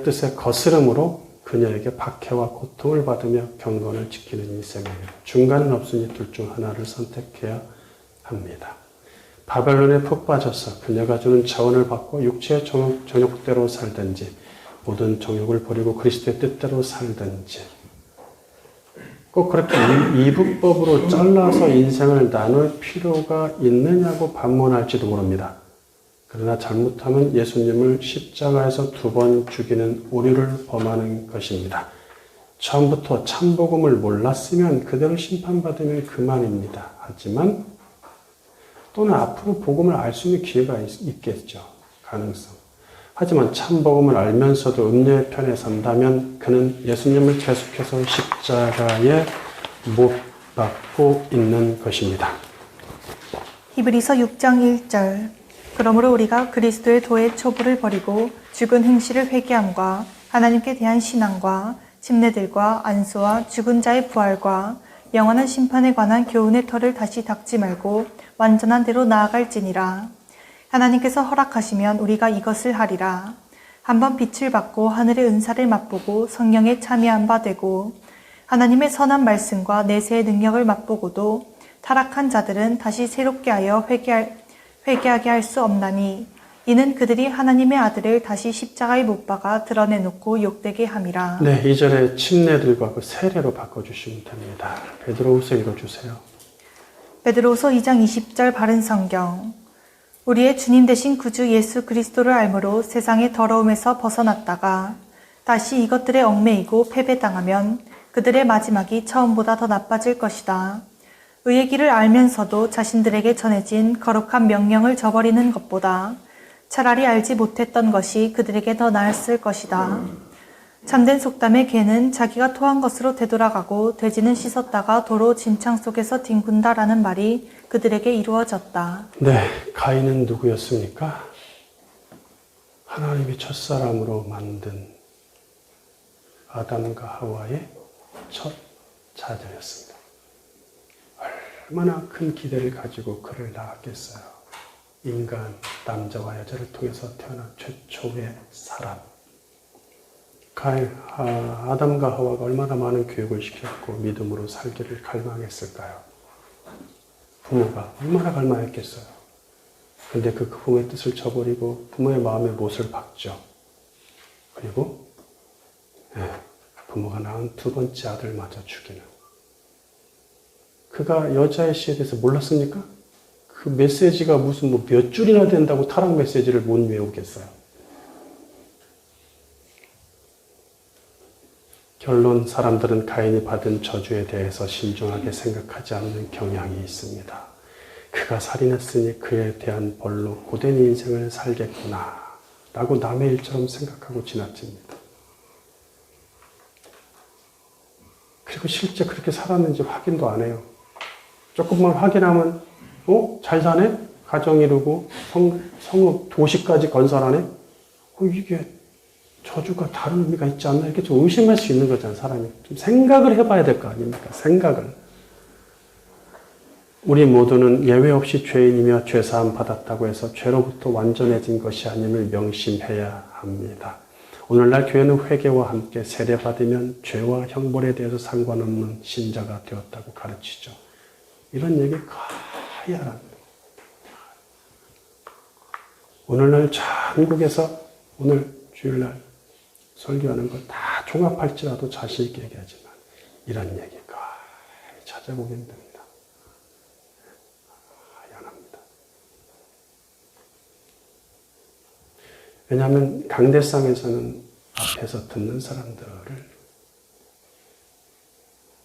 뜻에 거스름으로 그녀에게 박해와 고통을 받으며 경건을 지키는 인생이에요. 중간은 없으니 둘 중 하나를 선택해야 합니다. 바벨론에 푹 빠져서 그녀가 주는 자원을 받고 육체의 정욕대로 살든지 모든 정욕을 버리고 그리스도의 뜻대로 살든지 꼭 그렇게 이분법으로 잘라서 인생을 나눌 필요가 있느냐고 반문할지도 모릅니다. 그러나 잘못하면 예수님을 십자가에서 2번 죽이는 오류를 범하는 것입니다. 처음부터 참복음을 몰랐으면 그대로 심판받으면 그만입니다. 하지만 또는 앞으로 복음을 알 수 있는 기회가 있겠죠. 가능성. 하지만 참복음을 알면서도 음녀의 편에 선다면 그는 예수님을 계속해서 십자가에 못 박고 있는 것입니다. 히브리서 6장 1절. 그러므로 우리가 그리스도의 도의 초부를 버리고 죽은 행실을 회개함과 하나님께 대한 신앙과 침례들과 안수와 죽은 자의 부활과 영원한 심판에 관한 교훈의 털을 다시 닦지 말고 완전한 대로 나아갈지니라. 하나님께서 허락하시면 우리가 이것을 하리라. 한번 빛을 받고 하늘의 은사를 맛보고 성령에 참여한 바 되고 하나님의 선한 말씀과 내세의 능력을 맛보고도 타락한 자들은 다시 새롭게 하여 회개하게 할 수 없나니 이는 그들이 하나님의 아들을 다시 십자가에 못 박아 드러내놓고 욕되게 함이라. 네, 2절에 침례들과 그 세례로 바꿔주시면 됩니다. 베드로후서 읽어주세요. 베드로서 2장 20절 바른 성경. 우리의 주님 되신 구주 예수 그리스도를 알므로 세상의 더러움에서 벗어났다가 다시 이것들에 얽매이고 패배당하면 그들의 마지막이 처음보다 더 나빠질 것이다. 의의 길을 알면서도 자신들에게 전해진 거룩한 명령을 저버리는 것보다 차라리 알지 못했던 것이 그들에게 더 나았을 것이다. 참된 속담의 개는 자기가 토한 것으로 되돌아가고 돼지는 씻었다가 도로 진창 속에서 뒹군다라는 말이 그들에게 이루어졌다. 네, 가인은 누구였습니까? 하나님이 첫사람으로 만든 아담과 하와의 첫 자녀였습니다. 얼마나 큰 기대를 가지고 그를 낳았겠어요. 인간, 남자와 여자를 통해서 태어난 최초의 사람. 아담과 하와가 얼마나 많은 교육을 시켰고 믿음으로 살기를 갈망했을까요? 부모가 얼마나 갈망했겠어요. 근데 그 부모의 뜻을 저버리고 부모의 마음에 못을 박죠. 그리고 부모가 낳은 두 번째 아들마저 죽이는. 그가 여자의 씨에 대해서 몰랐습니까? 그 메시지가 무슨 몇 줄이나 된다고 타락 메시지를 못 외우겠어요. 결론, 사람들은 가인이 받은 저주에 대해서 신중하게 생각하지 않는 경향이 있습니다. 그가 살인했으니 그에 대한 벌로 고된 인생을 살겠구나 라고 남의 일처럼 생각하고 지나칩니다. 그리고 실제 그렇게 살았는지 확인도 안 해요. 조금만 확인하면 잘 사네? 가정 이루고 성읍 도시까지 건설하네? 이게 저주가 다른 의미가 있지 않나? 이렇게 좀 의심할 수 있는 거잖아요, 사람이. 좀 생각을 해봐야 될 거 아닙니까? 생각을. 우리 모두는 예외 없이 죄인이며 죄사함 받았다고 해서 죄로부터 완전해진 것이 아님을 명심해야 합니다. 오늘날 교회는 회개와 함께 세례받으면 죄와 형벌에 대해서 상관없는 신자가 되었다고 가르치죠. 이런 얘기 거의 안 합니다. 오늘날 전국에서 오늘 주일날 설교하는 걸 다 종합할지라도 자신 있게 얘기하지만 이런 얘기 거의 찾아보기 힘듭니다. 미안합니다. 왜냐하면 강대상에서는 앞에서 듣는 사람들을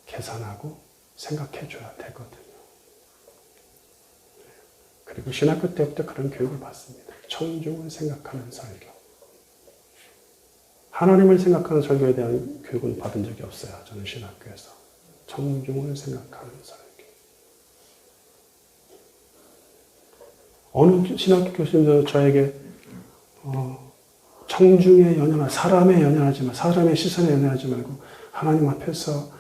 계산하고 생각해 줘야 되거든요. 그리고 신학교 때부터 그런 교육을 받습니다. 청중을 생각하는 설교. 하나님을 생각하는 설교에 대한 교육은 받은 적이 없어요. 저는 신학교에서. 청중을 생각하는 설교. 어느 신학교 교수님도 저에게 청중에 연연하지, 사람에 연연하지 마, 사람의 시선에 연연하지 말고 하나님 앞에서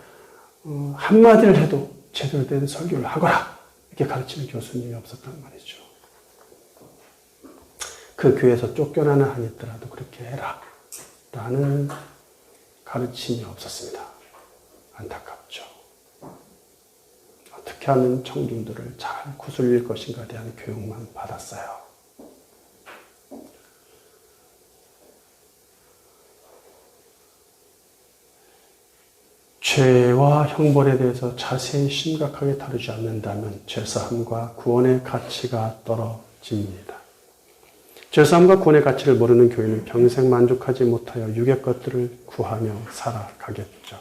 한마디를 해도 제대로 된 설교를 하거라. 이렇게 가르치는 교수님이 없었단 말이죠. 그 교회에서 쫓겨나는 한이 있더라도 그렇게 해라. 라는 가르침이 없었습니다. 안타깝죠. 어떻게 하면 청중들을 잘 구슬릴 것인가에 대한 교육만 받았어요. 죄와 형벌에 대해서 자세히 심각하게 다루지 않는다면 죄사함과 구원의 가치가 떨어집니다. 죄사함과 구원의 가치를 모르는 교인은 평생 만족하지 못하여 육의 것들을 구하며 살아가겠죠.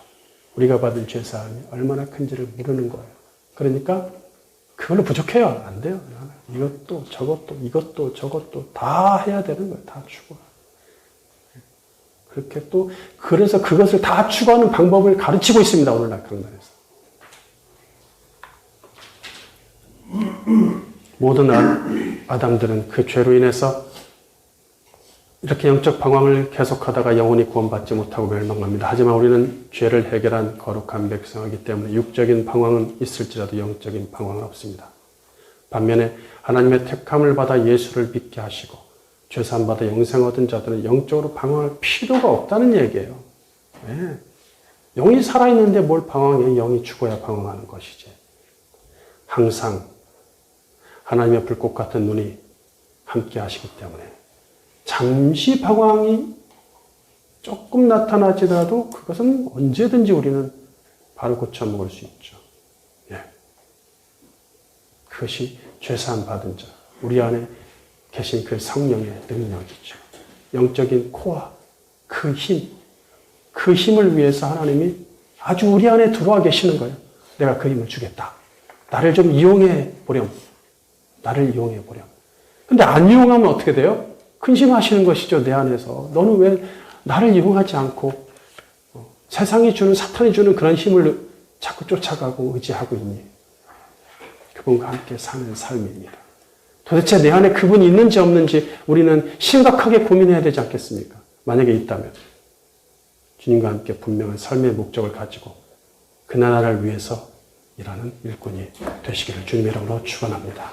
우리가 받은 죄사함이 얼마나 큰지를 모르는 거예요. 그러니까 그걸로 부족해요. 안 돼요. 이것도 저것도 이것도 저것도 다 해야 되는 거예요. 다 추구하. 그렇게 또 그래서 그것을 다 추구하는 방법을 가르치고 있습니다. 오늘날 강단에서. 모든 아담들은 그 죄로 인해서 이렇게 영적 방황을 계속하다가 영원히 구원받지 못하고 멸망합니다. 하지만 우리는 죄를 해결한 거룩한 백성이기 때문에 육적인 방황은 있을지라도 영적인 방황은 없습니다. 반면에 하나님의 택함을 받아 예수를 믿게 하시고 죄사함 받아 영생 얻은 자들은 영적으로 방황할 필요가 없다는 얘기예요. 네. 영이 살아있는데 뭘 방황해? 영이 죽어야 방황하는 것이지. 항상 하나님의 불꽃 같은 눈이 함께 하시기 때문에 잠시 방황이 조금 나타나지라도 그것은 언제든지 우리는 바로 고쳐먹을 수 있죠. 예. 그것이 죄사함 받은 자, 우리 안에 계신 그 성령의 능력이죠. 영적인 코어, 그 힘, 그 힘을 위해서 하나님이 아주 우리 안에 들어와 계시는 거예요. 내가 그 힘을 주겠다. 나를 좀 이용해 보렴. 나를 이용해 보렴. 근데 안 이용하면 어떻게 돼요? 근심하시는 것이죠, 내 안에서. 너는 왜 나를 이용하지 않고 세상이 주는, 사탄이 주는 그런 힘을 자꾸 쫓아가고 의지하고 있니? 그분과 함께 사는 삶입니다. 도대체 내 안에 그분이 있는지 없는지 우리는 심각하게 고민해야 되지 않겠습니까? 만약에 있다면 주님과 함께 분명한 삶의 목적을 가지고 그 나라를 위해서 일하는 일꾼이 되시기를 주님의 이름으로 축원합니다.